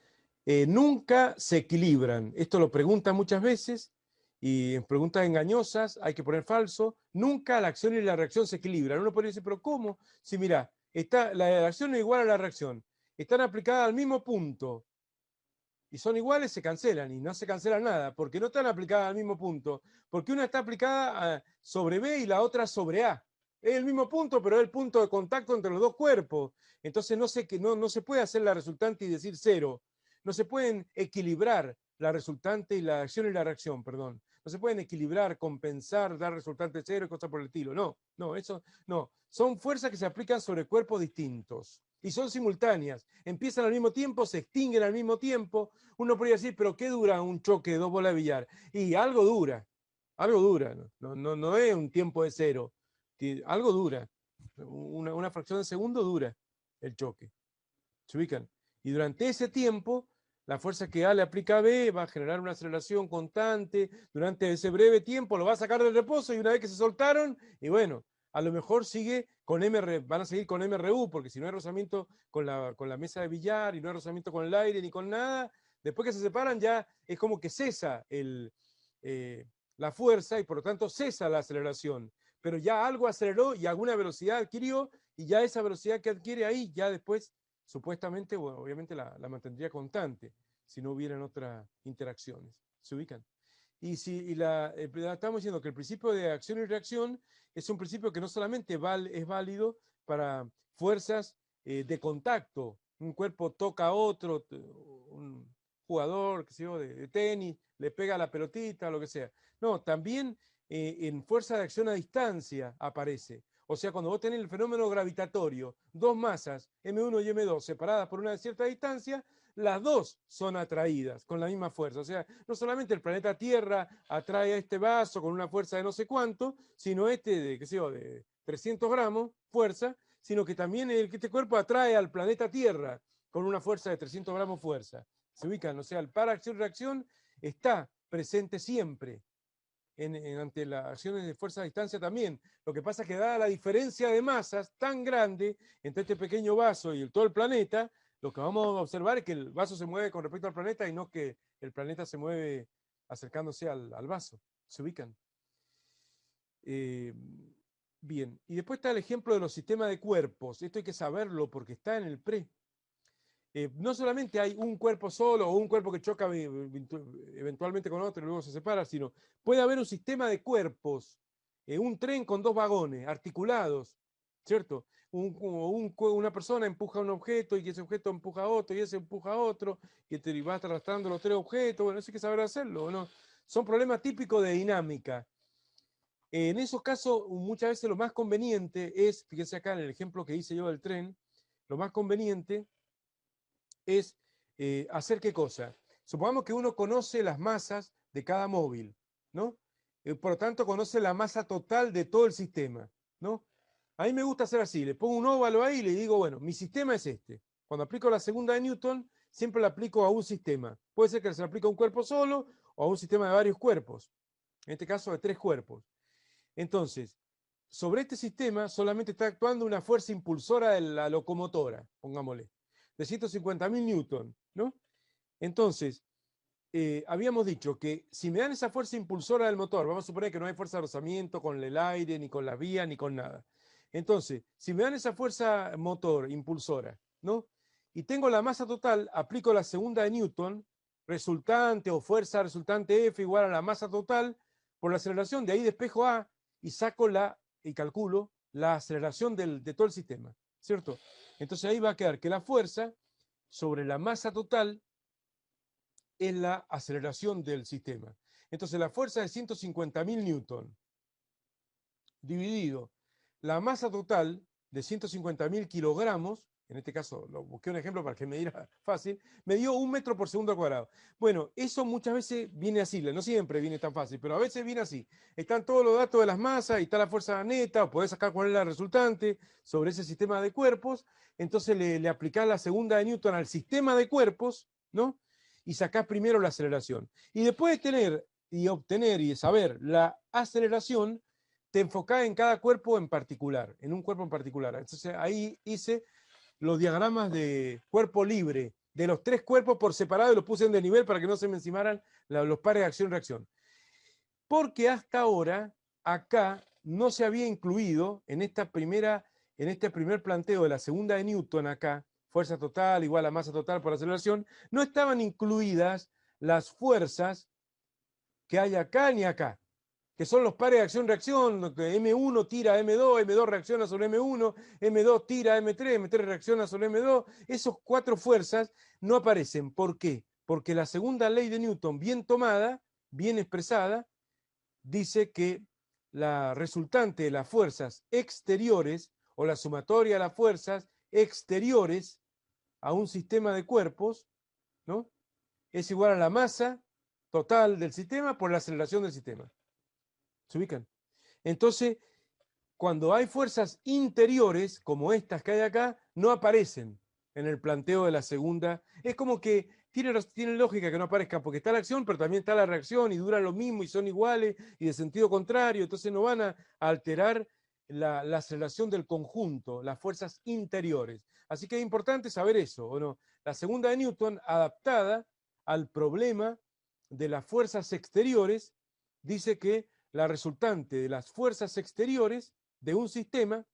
nunca se equilibran. Esto lo preguntan muchas veces y en preguntas engañosas hay que poner falso. Nunca la acción y la reacción se equilibran. Uno podría decir, pero ¿cómo? Si mira, la acción es igual a la reacción. Están aplicadas al mismo punto y son iguales, se cancelan y no se cancela nada porque no están aplicadas al mismo punto. Porque una está aplicada sobre B y la otra sobre A. Es el mismo punto, pero es el punto de contacto entre los dos cuerpos. Entonces no se puede hacer la resultante y decir cero. No se pueden equilibrar la resultante y la acción y la reacción, perdón. No se pueden equilibrar, compensar, dar resultante cero y cosas por el estilo. No, eso no. Son fuerzas que se aplican sobre cuerpos distintos y son simultáneas. Empiezan al mismo tiempo, se extinguen al mismo tiempo. Uno podría decir, pero ¿qué dura un choque de dos bolas de billar? Y algo dura, no es un tiempo de cero, algo dura, una fracción de segundo dura el choque. ¿Se ubican? Y durante ese tiempo, la fuerza que A le aplica a B va a generar una aceleración constante. Durante ese breve tiempo lo va a sacar del reposo y una vez que se soltaron, y bueno, a lo mejor sigue con van a seguir con MRU, porque si no hay rozamiento con la mesa de billar y no hay rozamiento con el aire ni con nada, después que se separan ya es como que cesa la fuerza y por lo tanto cesa la aceleración. Pero ya algo aceleró y alguna velocidad adquirió y ya esa velocidad que adquiere ahí ya después supuestamente, bueno, obviamente la mantendría constante si no hubieran otras interacciones. ¿Se ubican? Estamos diciendo que el principio de acción y reacción es un principio que no solamente es válido para fuerzas de contacto, un cuerpo toca a otro, jugador, qué sé yo, de tenis, le pega la pelotita, lo que sea. No, también en fuerza de acción a distancia aparece. O sea, cuando vos tenés el fenómeno gravitatorio, dos masas, M1 y M2, separadas por una cierta distancia, las dos son atraídas con la misma fuerza. O sea, no solamente el planeta Tierra atrae a este vaso con una fuerza de no sé cuánto, sino este de, qué sé yo, de 300 gramos fuerza, sino que también este cuerpo atrae al planeta Tierra con una fuerza de 300 gramos fuerza. Se ubican, o sea, el par acción-reacción está presente siempre ante las acciones de fuerza a distancia también. Lo que pasa es que dada la diferencia de masas tan grande entre este pequeño vaso y todo el planeta, lo que vamos a observar es que el vaso se mueve con respecto al planeta y no que el planeta se mueve acercándose al vaso. Se ubican. Bien, y después está el ejemplo de los sistemas de cuerpos. Esto hay que saberlo porque está en el pre. No solamente hay un cuerpo solo o un cuerpo que choca eventualmente con otro y luego se separa, sino puede haber un sistema de cuerpos, un tren con dos vagones articulados, ¿cierto? Una persona empuja un objeto y ese objeto empuja a otro y ese empuja a otro y te va arrastrando los tres objetos. Bueno, eso hay que saber hacerlo, ¿no? Son problemas típicos de dinámica. En esos casos, muchas veces lo más conveniente es, fíjense acá en el ejemplo que hice yo del tren, lo más conveniente es hacer qué cosa. Supongamos que uno conoce las masas de cada móvil, ¿no? Por lo tanto, conoce la masa total de todo el sistema, ¿no? A mí me gusta hacer así, le pongo un óvalo ahí y le digo, bueno, mi sistema es este. Cuando aplico la segunda de Newton, siempre la aplico a un sistema. Puede ser que se le aplique a un cuerpo solo o a un sistema de varios cuerpos, en este caso de tres cuerpos. Entonces, sobre este sistema solamente está actuando una fuerza impulsora de la locomotora, pongámosle, de 150.000 newton, ¿no? Entonces, habíamos dicho que si me dan esa fuerza impulsora del motor, vamos a suponer que no hay fuerza de rozamiento con el aire, ni con la vía, ni con nada. Entonces, si me dan esa fuerza motor impulsora, ¿no? Y tengo la masa total, aplico la segunda de Newton, resultante o fuerza resultante F igual a la masa total por la aceleración, de ahí despejo A y saco y calculo la aceleración de todo el sistema, ¿cierto? Entonces ahí va a quedar que la fuerza sobre la masa total es la aceleración del sistema. Entonces la fuerza es 150.000 newton dividido la masa total de 150.000 kilogramos, en este caso lo busqué un ejemplo para que me diera fácil, me dio 1 metro por segundo cuadrado. Bueno, eso muchas veces viene así, no siempre viene tan fácil, pero a veces viene así. Están todos los datos de las masas y está la fuerza neta, o podés sacar cuál es la resultante sobre ese sistema de cuerpos, entonces le aplicás la segunda de Newton al sistema de cuerpos, ¿no? Y sacás primero la aceleración. Y después de tener y obtener y saber la aceleración, te enfocás en cada cuerpo en particular, en un cuerpo en particular. Entonces ahí hice los diagramas de cuerpo libre, de los tres cuerpos por separado y los puse en desnivel para que no se me encimaran los pares de acción-reacción. Porque hasta ahora, acá no se había incluido en este primer planteo de la segunda de Newton acá, fuerza total igual a masa total por aceleración, no estaban incluidas las fuerzas que hay acá ni acá, que son los pares de acción-reacción, que M1 tira a M2, M2 reacciona sobre M1, M2 tira a M3, M3 reacciona sobre M2. Esos cuatro fuerzas no aparecen. ¿Por qué? Porque la segunda ley de Newton, bien tomada, bien expresada, dice que la resultante de las fuerzas exteriores o la sumatoria de las fuerzas exteriores a un sistema de cuerpos, ¿no? Es igual a la masa total del sistema por la aceleración del sistema. ¿Se ubican? Entonces, cuando hay fuerzas interiores, como estas que hay acá, no aparecen en el planteo de la segunda. Es como que tiene lógica que no aparezcan, porque está la acción, pero también está la reacción y duran lo mismo y son iguales y de sentido contrario, entonces no van a alterar la aceleración del conjunto, las fuerzas interiores. Así que es importante saber eso, ¿o no? La segunda de Newton, adaptada al problema de las fuerzas exteriores, dice que la resultante de las fuerzas exteriores de un sistema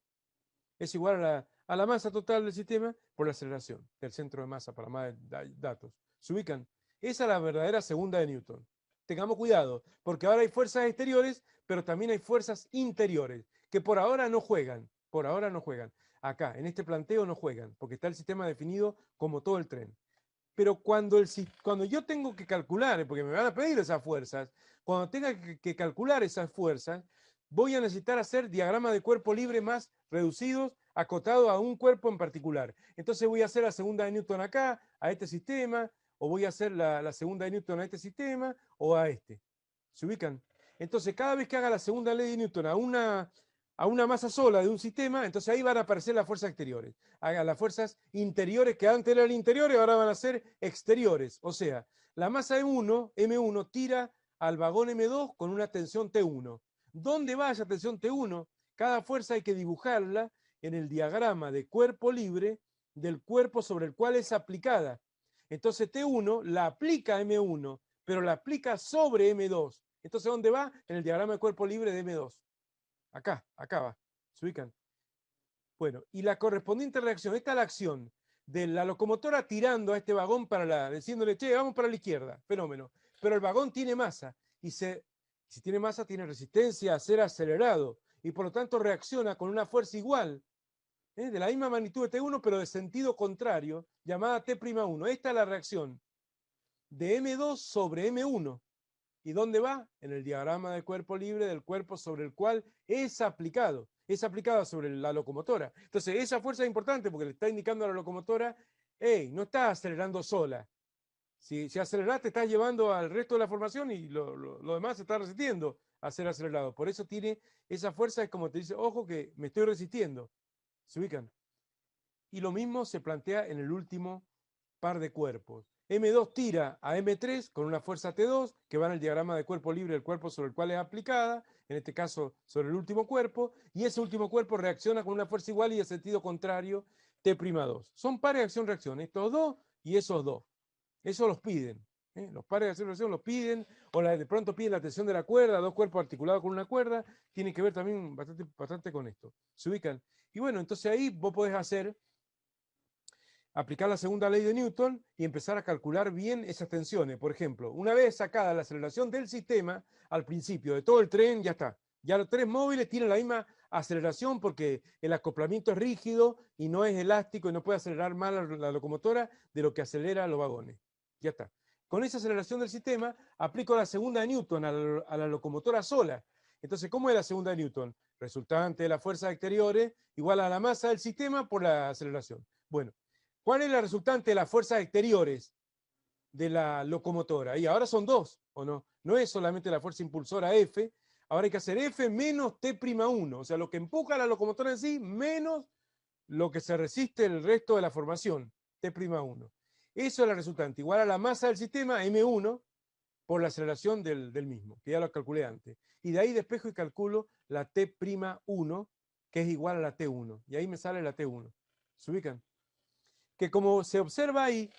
es igual a la masa total del sistema por la aceleración del centro de masa, para más datos. ¿Se ubican? Esa es la verdadera segunda de Newton. Tengamos cuidado, porque ahora hay fuerzas exteriores, pero también hay fuerzas interiores, que por ahora no juegan. Por ahora no juegan. Acá, en este planteo, no juegan, porque está el sistema definido como todo el tren. Pero cuando yo tengo que calcular, porque me van a pedir esas fuerzas, cuando tenga que calcular esas fuerzas, voy a necesitar hacer diagramas de cuerpo libre más reducidos, acotados a un cuerpo en particular. Entonces voy a hacer la segunda de Newton acá, a este sistema, o voy a hacer la segunda de Newton a este sistema, o a este. ¿Se ubican? Entonces, cada vez que haga la segunda ley de Newton a una masa sola de un sistema, entonces ahí van a aparecer las fuerzas exteriores. Haga las fuerzas interiores que antes eran interiores, ahora van a ser exteriores. O sea, la masa M1 tira al vagón M2 con una tensión T1. ¿Dónde va esa tensión T1? Cada fuerza hay que dibujarla en el diagrama de cuerpo libre del cuerpo sobre el cual es aplicada. Entonces T1 la aplica a M1, pero la aplica sobre M2. Entonces, ¿dónde va? En el diagrama de cuerpo libre de M2. Acá va. ¿Se ubican? Bueno, y la correspondiente reacción, esta es la acción de la locomotora tirando a este vagón diciéndole, che, vamos para la izquierda, fenómeno. Pero el vagón tiene masa, y si tiene masa, tiene resistencia a ser acelerado, y por lo tanto reacciona con una fuerza igual, de la misma magnitud de T1, pero de sentido contrario, llamada T'1. Esta es la reacción de M2 sobre M1. ¿Y dónde va? En el diagrama de cuerpo libre del cuerpo sobre el cual es aplicado. Es aplicada sobre la locomotora. Entonces, esa fuerza es importante porque le está indicando a la locomotora, hey, no estás acelerando sola. Si aceleras, te estás llevando al resto de la formación y lo demás se está resistiendo a ser acelerado. Por eso tiene esa fuerza, es como te dice, ojo que me estoy resistiendo. ¿Se ubican? Y lo mismo se plantea en el último par de cuerpos. M2 tira a M3 con una fuerza T2 que va en el diagrama de cuerpo libre del cuerpo sobre el cual es aplicada, en este caso sobre el último cuerpo, y ese último cuerpo reacciona con una fuerza igual y de sentido contrario T'2. Son pares de acción-reacción, estos dos y esos dos. Eso los piden. Los pares de acción-reacción los piden, o de pronto piden la tensión de la cuerda, dos cuerpos articulados con una cuerda, tiene que ver también bastante con esto. Se ubican. Y bueno, entonces ahí vos podés aplicar la segunda ley de Newton y empezar a calcular bien esas tensiones. Por ejemplo, una vez sacada la aceleración del sistema, al principio de todo el tren, ya está. Ya los tres móviles tienen la misma aceleración porque el acoplamiento es rígido y no es elástico y no puede acelerar más la locomotora de lo que acelera los vagones. Ya está. Con esa aceleración del sistema, aplico la segunda de Newton a la locomotora sola. Entonces, ¿cómo es la segunda de Newton? Resultante de las fuerzas exteriores igual a la masa del sistema por la aceleración. Bueno, ¿cuál es la resultante de las fuerzas exteriores de la locomotora? Y ahora son dos, ¿o no? No es solamente la fuerza impulsora F, ahora hay que hacer F menos T'1, o sea, lo que empuja a la locomotora en sí, menos lo que se resiste el resto de la formación, T'1. Eso es la resultante, igual a la masa del sistema, M1, por la aceleración del mismo, que ya lo calculé antes. Y de ahí despejo y calculo la T'1, que es igual a la T1. Y ahí me sale la T1. ¿Se ubican? Que como se observa ahí,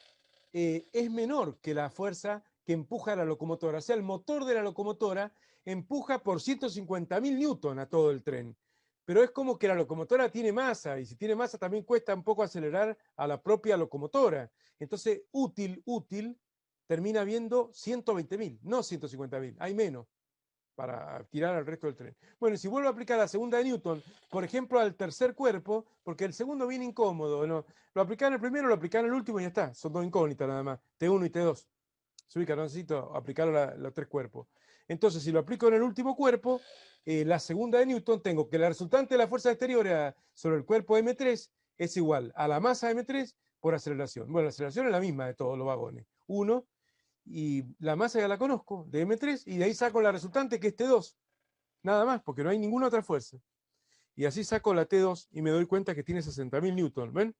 es menor que la fuerza que empuja a la locomotora. O sea, el motor de la locomotora empuja por 150.000 newton a todo el tren. Pero es como que la locomotora tiene masa, y si tiene masa también cuesta un poco acelerar a la propia locomotora. Entonces, útil, termina viendo 120.000, no 150.000, hay menos para tirar al resto del tren. Bueno, si vuelvo a aplicar la segunda de Newton, por ejemplo, al tercer cuerpo, porque el segundo viene incómodo, ¿no? Lo aplican en el primero, lo aplican en el último y ya está. Son dos incógnitas nada más, T1 y T2. Se ubica, no necesito aplicarlo a los tres cuerpos. Entonces, si lo aplico en el último cuerpo, la segunda de Newton, tengo que la resultante de la fuerza exterior sobre el cuerpo M3 es igual a la masa M3 por aceleración. Bueno, la aceleración es la misma de todos los vagones. 1, y la masa ya la conozco, de M3, y de ahí saco la resultante que es T2. Nada más, porque no hay ninguna otra fuerza. Y así saco la T2 y me doy cuenta que tiene 60.000 newton. ¿Ven?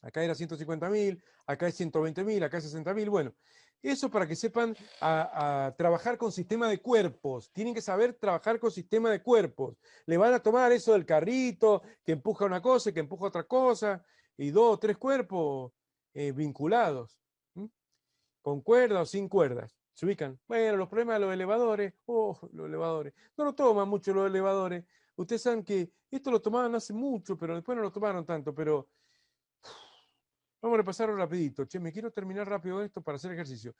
Acá era 150.000, acá es 120.000, acá es 60.000. Bueno, eso para que sepan a trabajar con sistema de cuerpos. Tienen que saber trabajar con sistema de cuerpos. Le van a tomar eso del carrito, que empuja una cosa y que empuja otra cosa, y dos o tres cuerpos vinculados. ¿Mm? Con cuerda o sin cuerdas. ¿Se ubican? Bueno, los problemas de los elevadores. Oh, los elevadores. No lo toman mucho los elevadores. Ustedes saben que esto lo tomaban hace mucho, pero después no lo tomaron tanto. Pero vamos a repasarlo rapidito. Che, me quiero terminar rápido esto para hacer ejercicio.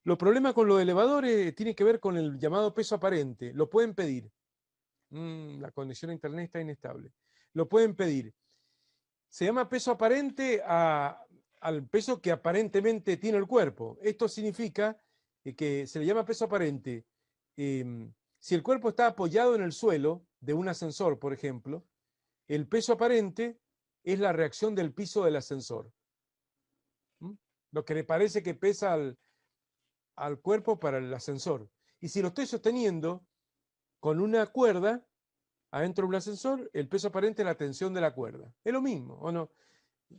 Los problemas con los elevadores tienen que ver con el llamado peso aparente. Lo pueden pedir. La conexión a internet está inestable. Lo pueden pedir. Se llama peso aparente al peso que aparentemente tiene el cuerpo. Esto significa que se le llama peso aparente. Si el cuerpo está apoyado en el suelo de un ascensor, por ejemplo, el peso aparente es la reacción del piso del ascensor. Lo que le parece que pesa al cuerpo para el ascensor. Y si lo estoy sosteniendo con una cuerda adentro de un ascensor, el peso aparente es la tensión de la cuerda. Es lo mismo, ¿o no?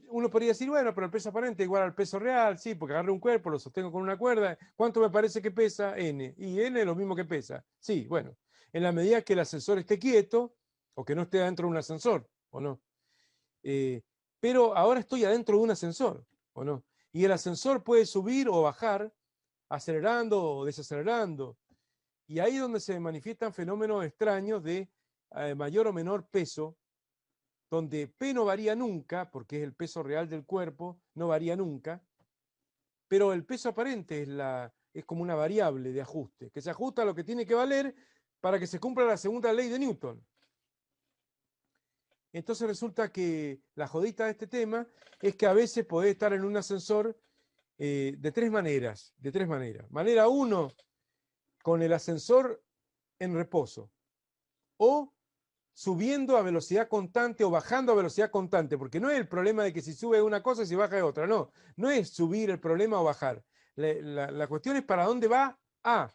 Uno podría decir, bueno, pero el peso aparente es igual al peso real, sí, porque agarré un cuerpo, lo sostengo con una cuerda. ¿Cuánto me parece que pesa? N. Y N es lo mismo que pesa. Sí, bueno, en la medida que el ascensor esté quieto o que no esté adentro de un ascensor, ¿o no? Pero ahora estoy adentro de un ascensor, ¿o no? Y el ascensor puede subir o bajar, acelerando o desacelerando. Y ahí es donde se manifiestan fenómenos extraños de mayor o menor peso, donde P no varía nunca, porque es el peso real del cuerpo, no varía nunca, pero el peso aparente es como una variable de ajuste, que se ajusta a lo que tiene que valer para que se cumpla la segunda ley de Newton. Entonces resulta que la jodita de este tema es que a veces podés estar en un ascensor de tres maneras. Manera uno, con el ascensor en reposo, o subiendo a velocidad constante o bajando a velocidad constante, porque no es el problema de que si sube una cosa y si baja otra, no es subir el problema o bajar. La cuestión es para dónde va A,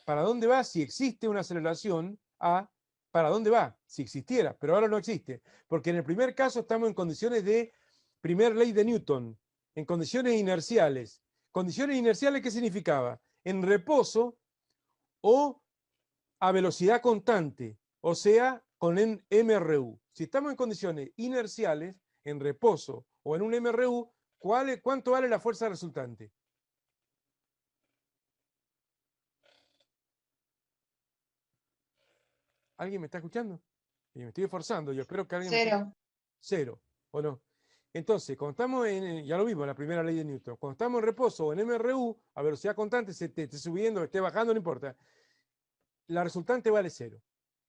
para dónde va si existe una aceleración A, para dónde va si existiera, pero ahora no existe, porque en el primer caso estamos en condiciones de primer ley de Newton, en condiciones inerciales. Condiciones inerciales, ¿qué significaba? En reposo o a velocidad constante, o sea, con un MRU. Si estamos en condiciones inerciales, en reposo o en un MRU, ¿cuánto vale la fuerza resultante? ¿Alguien me está escuchando? Y me estoy esforzando, yo espero que alguien me esté... Cero. Cero, ¿o no? Entonces, cuando estamos ya lo vimos, en la primera ley de Newton, cuando estamos en reposo o en MRU, a velocidad constante, se esté subiendo, esté bajando, no importa, la resultante vale cero,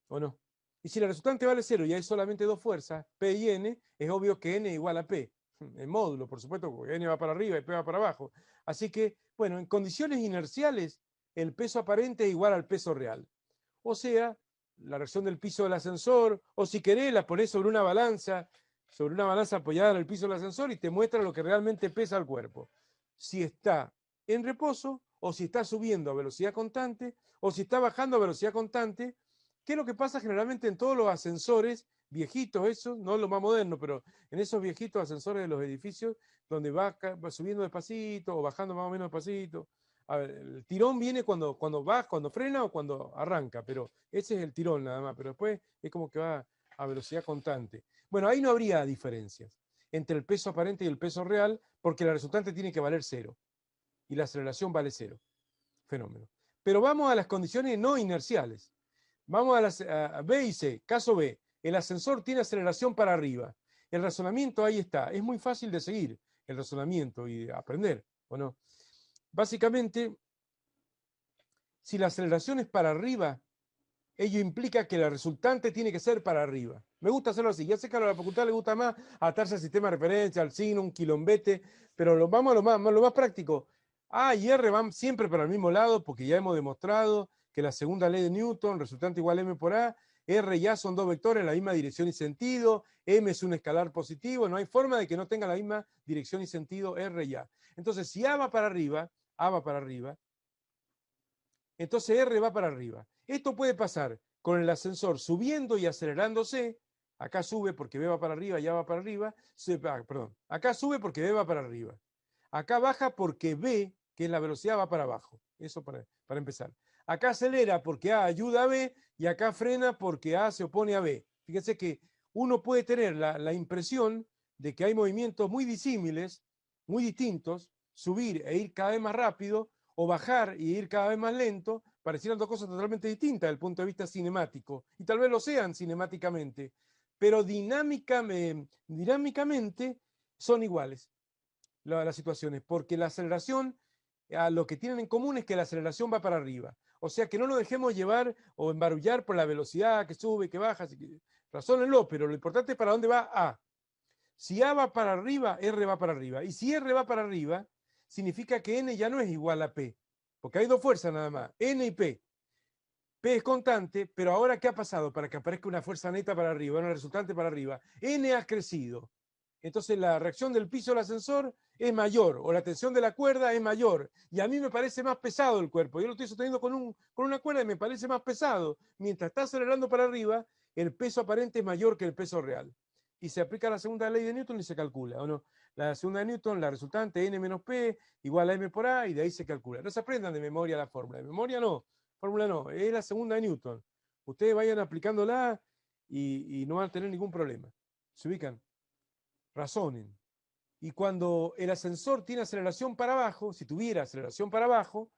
¿o no? Y si la resultante vale cero y hay solamente dos fuerzas, P y N, es obvio que N es igual a P, en módulo, por supuesto, porque N va para arriba y P va para abajo. Así que, bueno, en condiciones inerciales, el peso aparente es igual al peso real. O sea, la reacción del piso del ascensor, o si querés, la ponés sobre una balanza apoyada en el piso del ascensor y te muestra lo que realmente pesa el cuerpo. Si está en reposo, o si está subiendo a velocidad constante, o si está bajando a velocidad constante, que es lo que pasa generalmente en todos los ascensores viejitos, esos, no los más modernos, pero en esos viejitos ascensores de los edificios, donde va subiendo despacito o bajando más o menos despacito. A ver, el tirón viene cuando frena o cuando arranca, pero ese es el tirón nada más, pero después es como que va a velocidad constante. Bueno, ahí no habría diferencias entre el peso aparente y el peso real, porque la resultante tiene que valer cero y la aceleración vale cero. Fenómeno. Pero vamos a las condiciones no inerciales. Vamos a B y C. Caso B, el ascensor tiene aceleración para arriba. El razonamiento ahí está. Es muy fácil de seguir el razonamiento y de aprender, ¿o no? Básicamente, si la aceleración es para arriba, ello implica que la resultante tiene que ser para arriba. Me gusta hacerlo así. Ya sé que a la facultad le gusta más atarse al sistema de referencia, al signo, un quilombete, pero vamos a lo más práctico. A y R van siempre para el mismo lado porque ya hemos demostrado que la segunda ley de Newton, resultante igual a M por A, R y A son dos vectores en la misma dirección y sentido, M es un escalar positivo, no hay forma de que no tenga la misma dirección y sentido R y A. Entonces, si A va para arriba, entonces R va para arriba. Esto puede pasar con el ascensor subiendo y acelerándose. Acá sube porque B va para arriba, allá va para arriba. Perdón, acá sube porque B va para arriba. Acá baja porque B, que es la velocidad, va para abajo. Eso para empezar. Acá acelera porque A ayuda a B y acá frena porque A se opone a B. Fíjense que uno puede tener la impresión de que hay movimientos muy disímiles, muy distintos, subir e ir cada vez más rápido, o bajar y ir cada vez más lento, parecieran dos cosas totalmente distintas desde el punto de vista cinemático, y tal vez lo sean cinemáticamente, pero dinámicamente son iguales las situaciones, porque la aceleración, lo que tienen en común es que la aceleración va para arriba. O sea que no nos dejemos llevar o embarullar por la velocidad que sube, que baja, razónenlo, pero lo importante es para dónde va A. Si A va para arriba, R va para arriba. Y si R va para arriba, significa que N ya no es igual a P, porque hay dos fuerzas nada más, N y P. P es constante, pero ahora, ¿qué ha pasado? Para que aparezca una fuerza neta para arriba, una resultante para arriba, N ha crecido. Entonces la reacción del piso del ascensor es mayor, o la tensión de la cuerda es mayor, y a mí me parece más pesado el cuerpo. Yo lo estoy sosteniendo con una cuerda y me parece más pesado. Mientras está acelerando para arriba, el peso aparente es mayor que el peso real. Y se aplica la segunda ley de Newton y se calcula, ¿o no? La segunda de Newton, la resultante N menos P igual a M por A, y de ahí se calcula. No se aprendan de memoria la fórmula, de memoria no. Fórmula no, es la segunda de Newton. Ustedes vayan aplicándola y no van a tener ningún problema. ¿Se ubican? Razonen. Y cuando el ascensor tiene aceleración para abajo, si tuviera aceleración para abajo,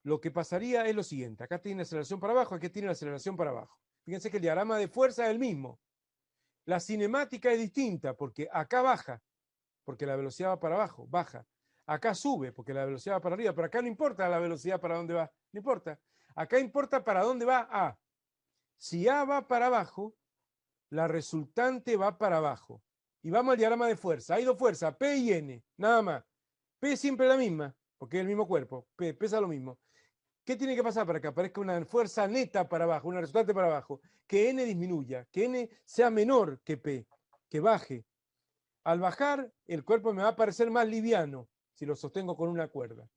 lo que pasaría es lo siguiente. Acá tiene aceleración para abajo, aquí tiene aceleración para abajo. Fíjense que el diagrama de fuerza es el mismo. La cinemática es distinta porque acá baja, porque la velocidad va para abajo, baja. Acá sube, porque la velocidad va para arriba, pero acá no importa la velocidad para dónde va, no importa. Acá importa para dónde va A. Si A va para abajo, la resultante va para abajo. Y vamos al diagrama de fuerza. Hay dos fuerzas, P y N, nada más. P es siempre la misma, porque es el mismo cuerpo. P pesa lo mismo. ¿Qué tiene que pasar para que aparezca una fuerza neta para abajo, una resultante para abajo? Que N disminuya, que N sea menor que P, que baje. Al bajar, el cuerpo me va a parecer más liviano si lo sostengo con una cuerda.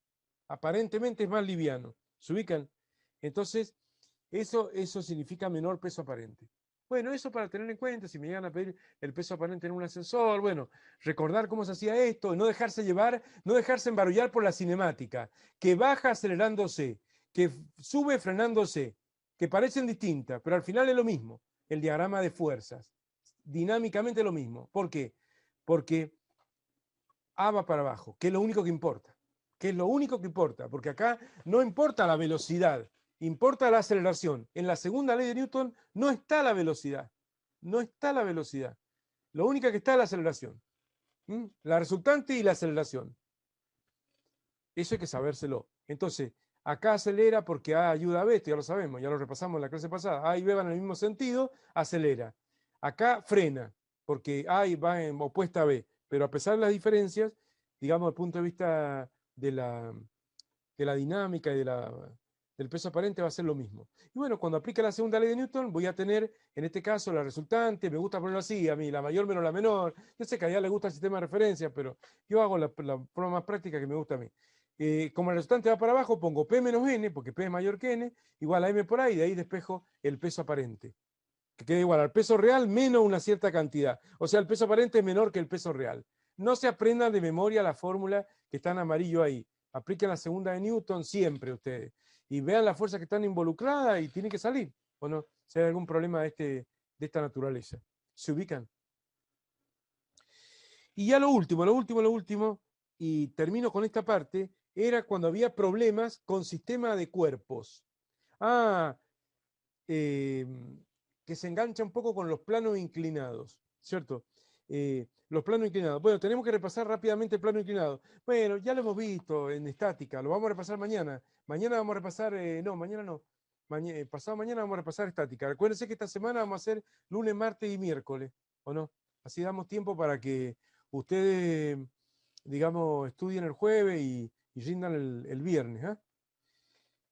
Aparentemente es más liviano. ¿Se ubican? Entonces, eso significa menor peso aparente. Bueno, eso para tener en cuenta, si me llegan a pedir el peso aparente en un ascensor, bueno, recordar cómo se hacía esto, no dejarse llevar, no dejarse embarullar por la cinemática, que baja acelerándose, que sube frenándose, que parecen distintas, pero al final es lo mismo, el diagrama de fuerzas, dinámicamente lo mismo. ¿Por qué? Porque A va para abajo, que es lo único que importa, que es lo único que importa, porque acá no importa la velocidad, importa la aceleración. En la segunda ley de Newton no está la velocidad, no está la velocidad. Lo único que está es la aceleración. La resultante y la aceleración. Eso hay que sabérselo. Entonces, acá acelera porque A ayuda a B, esto ya lo sabemos, ya lo repasamos en la clase pasada. A y B van en el mismo sentido, acelera. Acá frena, porque A va en opuesta a B. Pero a pesar de las diferencias, digamos, desde el punto de vista de la dinámica y del peso aparente va a ser lo mismo. Y bueno, cuando aplica la segunda ley de Newton, voy a tener, en este caso, la resultante, me gusta ponerlo así, a mí, la mayor menos la menor. Yo sé que a ella le gusta el sistema de referencia, pero yo hago la forma más práctica que me gusta a mí. Como el resultante va para abajo, pongo P menos N, porque P es mayor que N, igual a M por A, y de ahí despejo el peso aparente, que queda igual al peso real menos una cierta cantidad. O sea, el peso aparente es menor que el peso real. No se aprendan de memoria la fórmula que está en amarillo ahí. Apliquen la segunda de Newton siempre ustedes. Y vean las fuerzas que están involucradas y tienen que salir. ¿O no? Si hay algún problema de esta naturaleza. ¿Se ubican? Y ya lo último, y termino con esta parte, era cuando había problemas con sistema de cuerpos. Ah, eh, que se engancha un poco con los planos inclinados, ¿cierto? Los planos inclinados. Bueno, tenemos que repasar rápidamente el plano inclinado. Bueno, ya lo hemos visto en estática, lo vamos a repasar mañana. Mañana vamos a repasar, no, mañana no. Pasado mañana vamos a repasar estática. Recuérdense que esta semana vamos a hacer lunes, martes y miércoles, ¿o no? Así damos tiempo para que ustedes, digamos, estudien el jueves y rindan el viernes, ¿ah?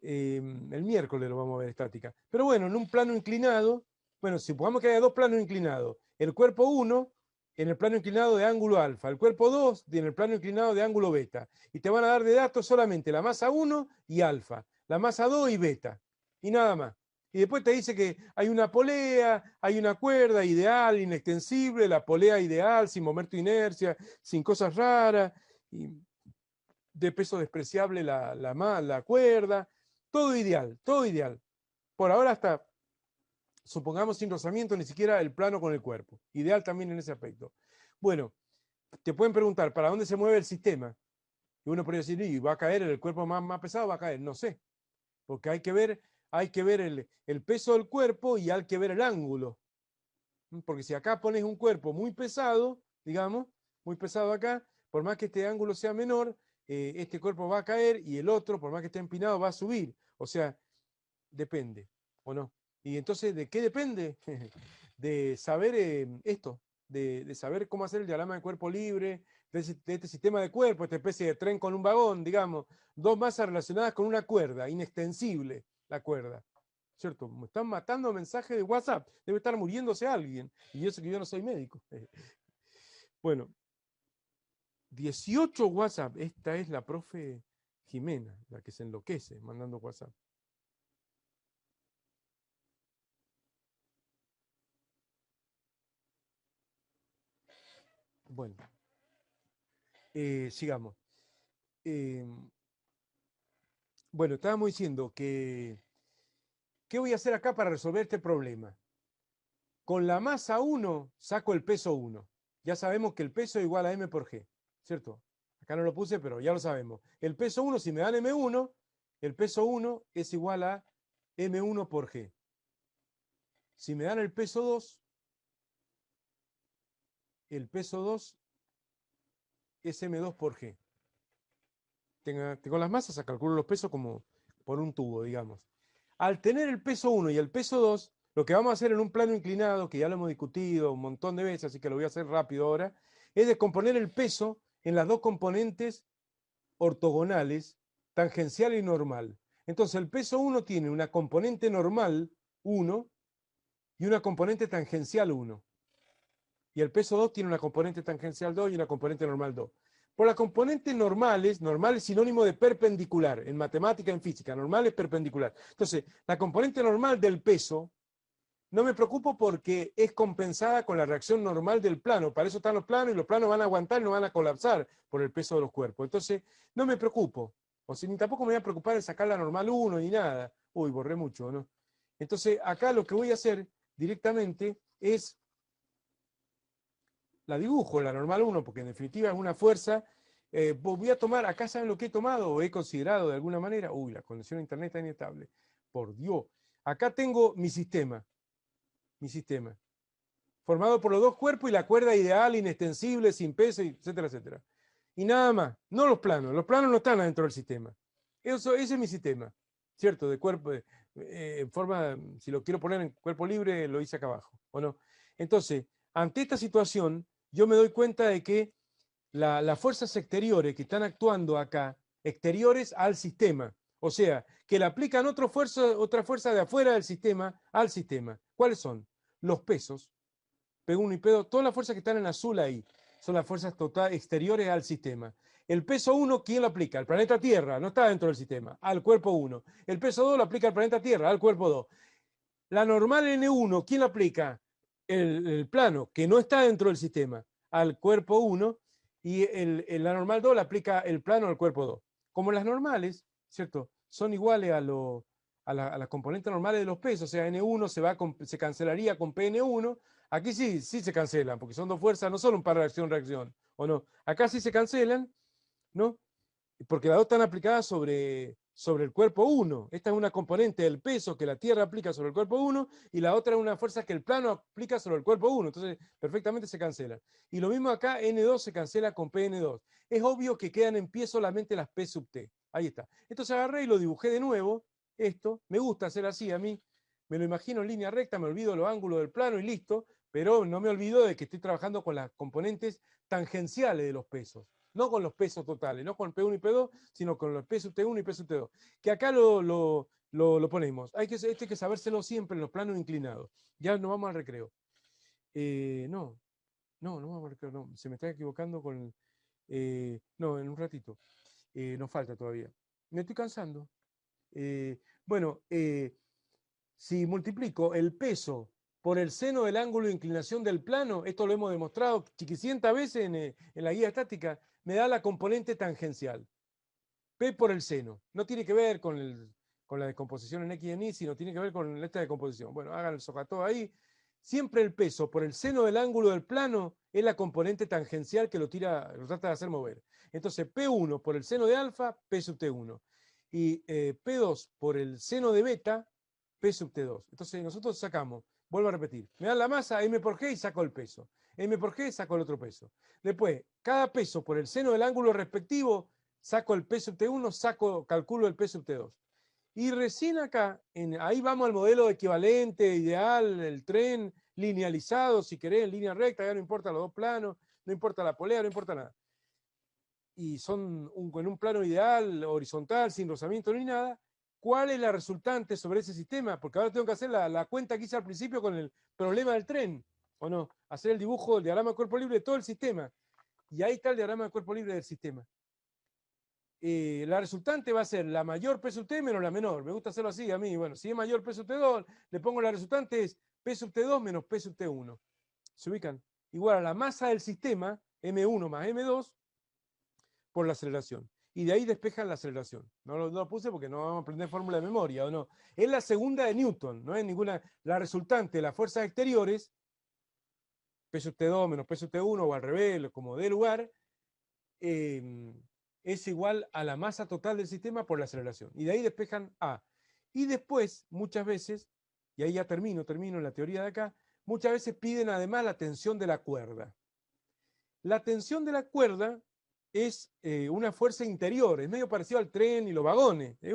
El miércoles lo vamos a ver estática. Pero bueno, en un plano inclinado, bueno, supongamos que haya dos planos inclinados. El cuerpo 1 en el plano inclinado de ángulo alfa, el cuerpo 2 en el plano inclinado de ángulo beta. Y te van a dar de datos solamente la masa 1 y alfa, la masa 2 y beta, y nada más. Y después te dice que hay una polea, hay una cuerda ideal, inextensible, la polea ideal, sin momento de inercia, sin cosas raras, y de peso despreciable la cuerda. Todo ideal, todo ideal. Por ahora hasta, supongamos sin rozamiento, ni siquiera el plano con el cuerpo. Ideal también en ese aspecto. Bueno, te pueden preguntar, ¿para dónde se mueve el sistema? Y uno podría decir, ¿y va a caer el cuerpo más pesado? ¿Va a caer? No sé. Porque hay que ver el peso del cuerpo y hay que ver el ángulo. Porque si acá pones un cuerpo muy pesado, digamos, muy pesado acá, por más que este ángulo sea menor, este cuerpo va a caer y el otro, por más que esté empinado, va a subir. O sea, depende, ¿o no? Y entonces, ¿de qué depende? De saber esto, de saber cómo hacer el diagrama de cuerpo libre, de este sistema de cuerpo, esta especie de tren con un vagón, digamos, dos masas relacionadas con una cuerda, inextensible la cuerda. ¿Cierto? Me están matando mensajes de WhatsApp, debe estar muriéndose alguien, y yo sé que yo no soy médico. Bueno, 18 WhatsApp, esta es la profe Jimena, la que se enloquece mandando WhatsApp. Bueno, sigamos. Bueno, estábamos diciendo que, ¿qué voy a hacer acá para resolver este problema? Con la masa 1 saco el peso 1. Ya sabemos que el peso es igual a m por g, ¿cierto? Acá no lo puse, pero ya lo sabemos. El peso 1, si me dan m1, el peso 1 es igual a m1 por g. Si me dan el peso 2 es m2 por g. Tengo las masas, calculo los pesos como por un tubo, digamos. Al tener el peso 1 y el peso 2, lo que vamos a hacer en un plano inclinado, que ya lo hemos discutido un montón de veces, así que lo voy a hacer rápido ahora, es descomponer el peso en las dos componentes ortogonales, tangencial y normal. Entonces el peso 1 tiene una componente normal 1 y una componente tangencial 1. Y el peso 2 tiene una componente tangencial 2 y una componente normal 2. Por las componentes normales, normal es sinónimo de perpendicular, en matemática, en física, normal es perpendicular. Entonces, la componente normal del peso, no me preocupo porque es compensada con la reacción normal del plano. Para eso están los planos y los planos van a aguantar y no van a colapsar por el peso de los cuerpos. Entonces, no me preocupo. O sea, ni tampoco me voy a preocupar en sacar la normal 1 ni nada. Uy, borré mucho, ¿no? Entonces, acá lo que voy a hacer directamente es la dibujo, la normal 1, porque en definitiva es una fuerza. Voy a tomar, acá saben lo que he tomado o he considerado de alguna manera. Uy, la conexión a internet está inestable. Por Dios. Acá tengo mi sistema, formado por los dos cuerpos y la cuerda ideal, inextensible, sin peso, etcétera, etcétera. Y nada más, no los planos no están adentro del sistema. Ese es mi sistema, ¿cierto? De cuerpo, en forma, si lo quiero poner en cuerpo libre, lo hice acá abajo, ¿o no? Entonces, ante esta situación, yo me doy cuenta de que las fuerzas exteriores que están actuando acá, exteriores al sistema, o sea, que le aplican otra fuerza de afuera del sistema al sistema. ¿Cuáles son? Los pesos, P1 y P2, todas las fuerzas que están en azul ahí, son las fuerzas exteriores al sistema. El peso 1, ¿quién lo aplica? El planeta Tierra, no está dentro del sistema, al cuerpo 1. El peso 2 lo aplica el planeta Tierra, al cuerpo 2. La normal N1, ¿quién lo aplica? El plano, que no está dentro del sistema, al cuerpo 1, y la normal 2 la aplica el plano al cuerpo 2. Como las normales, ¿cierto? Son iguales a las componentes normales de los pesos, o sea, N1 se cancelaría con PN1. Aquí sí se cancelan, porque son dos fuerzas, no solo un par de reacción, ¿o no? Acá sí se cancelan, ¿no? Porque las dos están aplicadas sobre el cuerpo 1. Esta es una componente del peso que la Tierra aplica sobre el cuerpo 1 y la otra es una fuerza que el plano aplica sobre el cuerpo 1. Entonces, perfectamente se cancelan. Y lo mismo acá, N2 se cancela con PN2. Es obvio que quedan en pie solamente las P sub T. Ahí está. Entonces agarré y lo dibujé de nuevo. Esto, me gusta hacer así a mí. Me lo imagino en línea recta, me olvido los ángulos del plano y listo. Pero no me olvido de que estoy trabajando con las componentes tangenciales de los pesos. No con los pesos totales, no con P1 y P2, sino con los P sub T1 y P sub T2. Que acá lo ponemos. Esto hay que sabérselo siempre en los planos inclinados. Ya nos vamos al recreo. No vamos al recreo, no. Se me está equivocando con... no, en un ratito. Nos falta todavía. Me estoy cansando. Bueno, si multiplico el peso por el seno del ángulo de inclinación del plano, esto lo hemos demostrado chiquicientas veces en la guía estática, me da la componente tangencial. P por el seno. No tiene que ver con la descomposición en X y en Y, sino tiene que ver con esta descomposición. Bueno, hagan el socató ahí. Siempre el peso por el seno del ángulo del plano es la componente tangencial que lo trata de hacer mover. Entonces, P1 por el seno de alfa, P sub T1. Y P2 por el seno de beta, P sub T2. Entonces, nosotros sacamos, vuelvo a repetir, me dan la masa, M por G y saco el peso. M por G, saco el otro peso. Después, cada peso por el seno del ángulo respectivo, saco el P sub T1, calculo el P sub T2. Y recién acá, ahí vamos al modelo equivalente, ideal, el tren, linealizado, si querés, en línea recta, ya no importa los dos planos, no importa la polea, no importa nada. Y son en un plano ideal, horizontal, sin rozamiento ni nada. ¿Cuál es la resultante sobre ese sistema? Porque ahora tengo que hacer la cuenta que hice al principio con el problema del tren, ¿o no? Hacer el dibujo, el diagrama de cuerpo libre de todo el sistema. Y ahí está el diagrama de cuerpo libre del sistema. La resultante va a ser la mayor P sub T menos la menor. Me gusta hacerlo así a mí. Bueno, si es mayor P sub T2, le pongo la resultante es P sub T2 menos P sub T1. ¿Se ubican? Igual a la masa del sistema, M1 más M2, por la aceleración. Y de ahí despejan la aceleración. No lo puse porque no vamos a aprender fórmula de memoria, ¿o no? Es la segunda de Newton, no es ninguna. La resultante de las fuerzas exteriores, P sub T2 menos P sub T1, o al revés, como dé lugar, es igual a la masa total del sistema por la aceleración. Y de ahí despejan A. Y después, muchas veces, y ahí ya termino en la teoría de acá, muchas veces piden además la tensión de la cuerda. La tensión de la cuerda es una fuerza interior, es medio parecido al tren y los vagones, es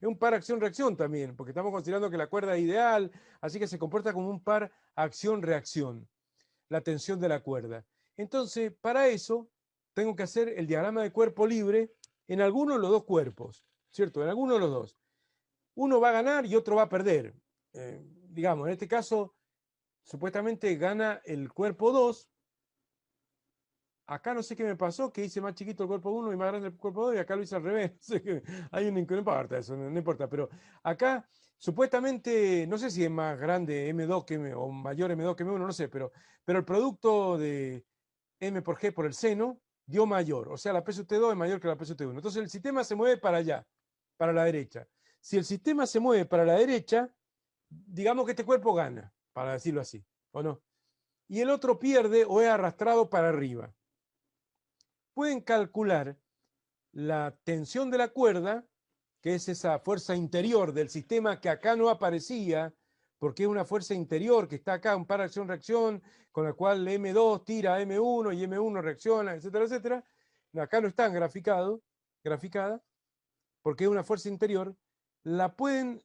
un par acción-reacción también, porque estamos considerando que la cuerda es ideal, así que se comporta como un par acción-reacción, la tensión de la cuerda. Entonces, para eso, tengo que hacer el diagrama de cuerpo libre en alguno de los dos cuerpos, ¿cierto? En alguno de los dos. Uno va a ganar y otro va a perder. Digamos, en este caso, supuestamente gana el cuerpo 2. Acá no sé qué me pasó, que hice más chiquito el cuerpo 1 y más grande el cuerpo 2, y acá lo hice al revés. Hay un no importa eso, no importa. Pero acá, supuestamente, no sé si es más grande M2 que M, o mayor M2 que M1, no sé, pero el producto de M por G por el seno dio mayor. O sea, la P sub T2 es mayor que la P sub T1. Entonces el sistema se mueve para allá, para la derecha. Si el sistema se mueve para la derecha, digamos que este cuerpo gana, para decirlo así, ¿o no? Y el otro pierde o es arrastrado para arriba. Pueden calcular la tensión de la cuerda, que es esa fuerza interior del sistema que acá no aparecía, porque es una fuerza interior que está acá, un par de acción-reacción, con la cual M2 tira a M1 y M1 reacciona, etcétera, etcétera. Acá no están graficada, porque es una fuerza interior. La pueden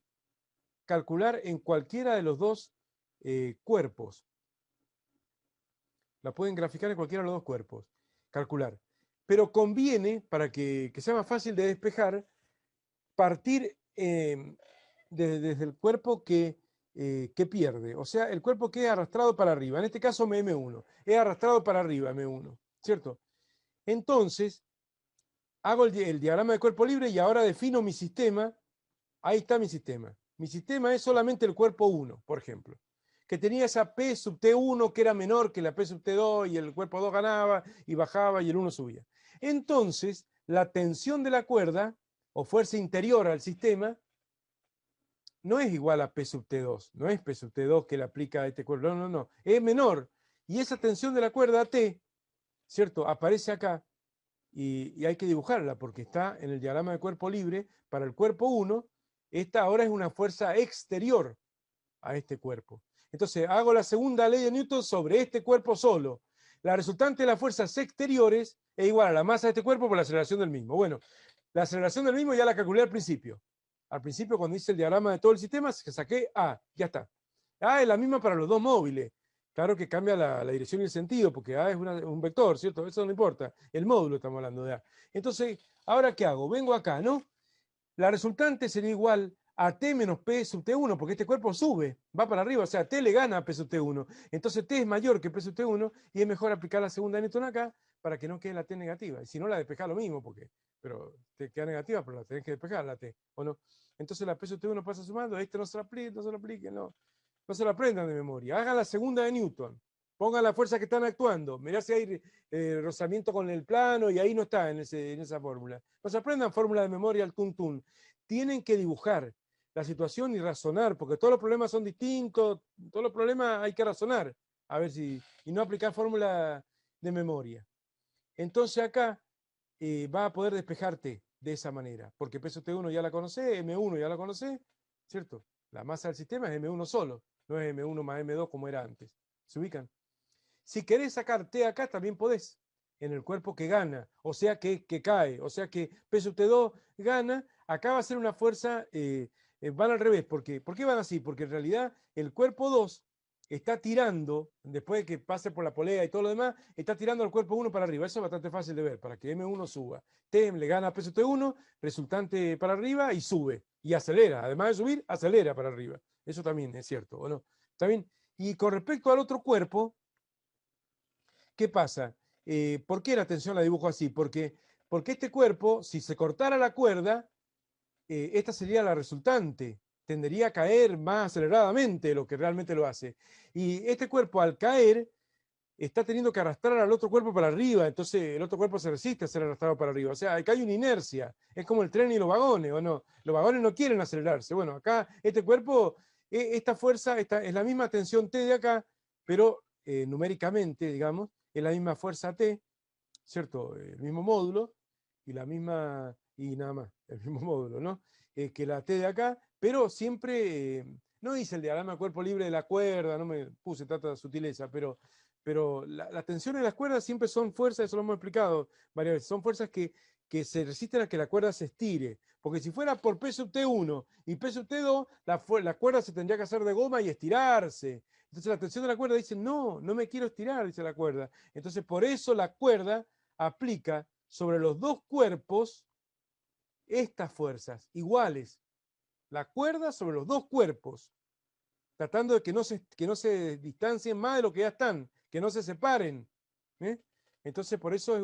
calcular en cualquiera de los dos cuerpos. La pueden graficar en cualquiera de los dos cuerpos. Calcular. Pero conviene, para que sea más fácil de despejar, partir desde el cuerpo que pierde. O sea, el cuerpo que es arrastrado para arriba. En este caso, M1. Es arrastrado para arriba, M1. ¿Cierto? Entonces, hago el diagrama de cuerpo libre y ahora defino mi sistema. Ahí está mi sistema. Mi sistema es solamente el cuerpo 1, por ejemplo, que tenía esa P sub T1 que era menor que la P sub T2 y el cuerpo 2 ganaba y bajaba y el 1 subía. Entonces, la tensión de la cuerda o fuerza interior al sistema no es igual a P sub T2, no es P sub T2 que le aplica a este cuerpo, no, es menor. Y esa tensión de la cuerda T, ¿cierto? Aparece acá y hay que dibujarla porque está en el diagrama de cuerpo libre para el cuerpo 1. Esta ahora es una fuerza exterior a este cuerpo. Entonces hago la segunda ley de Newton sobre este cuerpo solo. La resultante de las fuerzas exteriores es igual a la masa de este cuerpo por la aceleración del mismo. Bueno, la aceleración del mismo ya la calculé al principio. Al principio, cuando hice el diagrama de todo el sistema, saqué A, ya está. A es la misma para los dos móviles. Claro que cambia la dirección y el sentido, porque A es un vector, ¿cierto? Eso no importa. El módulo estamos hablando de A. Entonces, ¿ahora qué hago? Vengo acá, ¿no? La resultante sería igual a T menos P sub T1, porque este cuerpo sube, va para arriba, o sea, T le gana a P sub T1. Entonces T es mayor que P sub T1 y es mejor aplicar la segunda de Newton acá para que no quede la T negativa. Y si no, la despejar lo mismo, pero te queda negativa, pero la tenés que despejar la T, ¿o no? Entonces la P sub T1 pasa sumando, este no se lo apliquen, no se lo aprendan de memoria. Hagan la segunda de Newton. Pongan la fuerza que están actuando. Mirá si hay rozamiento con el plano y ahí no está en esa fórmula. No se aprendan fórmula de memoria al tuntún. Tienen que dibujar la situación y razonar, porque todos los problemas son distintos, todos los problemas hay que razonar, a ver si, y no aplicar fórmula de memoria. Entonces acá va a poder despejarte de esa manera, porque P sub T1 ya la conocé, M1 ya la conocé, ¿cierto? La masa del sistema es M1 solo, no es M1 más M2 como era antes. ¿Se ubican? Si querés sacar T acá, también podés, en el cuerpo que gana, o sea que cae, o sea que P sub T2 gana, acá va a ser una fuerza, van al revés. ¿Por qué van así? Porque en realidad el cuerpo 2 está tirando, después de que pase por la polea y todo lo demás, está tirando al cuerpo 1 para arriba. Eso es bastante fácil de ver, para que M1 suba. T le gana a peso T1, resultante para arriba y sube. Y acelera. Además de subir, acelera para arriba. Eso también es cierto, ¿o no? ¿Está bien? Y con respecto al otro cuerpo, ¿qué pasa? ¿Por qué la tensión la dibujo así? Porque este cuerpo, si se cortara la cuerda, esta sería la resultante. Tendería a caer más aceleradamente de lo que realmente lo hace. Y este cuerpo al caer está teniendo que arrastrar al otro cuerpo para arriba, entonces el otro cuerpo se resiste a ser arrastrado para arriba. O sea, acá hay una inercia. Es como el tren y los vagones, ¿o no? Los vagones no quieren acelerarse. Bueno, acá este cuerpo, esta fuerza es la misma tensión T de acá, pero numéricamente, digamos, es la misma fuerza T, ¿cierto? El mismo módulo y la misma, y nada más, el mismo módulo, ¿no? Que la T de acá, pero siempre, no dice el diagrama de cuerpo libre de la cuerda, no me puse tanta sutileza, pero la tensión en las cuerdas siempre son fuerzas, eso lo hemos explicado varias veces, son fuerzas que se resisten a que la cuerda se estire, porque si fuera por P sub T1 y P sub T2, la cuerda se tendría que hacer de goma y estirarse. Entonces la tensión de la cuerda dice, no, no me quiero estirar, dice la cuerda. Entonces por eso la cuerda aplica sobre los dos cuerpos estas fuerzas iguales. La cuerda sobre los dos cuerpos, tratando de que no se distancien más de lo que ya están, que no se separen. ¿Eh? Entonces, por eso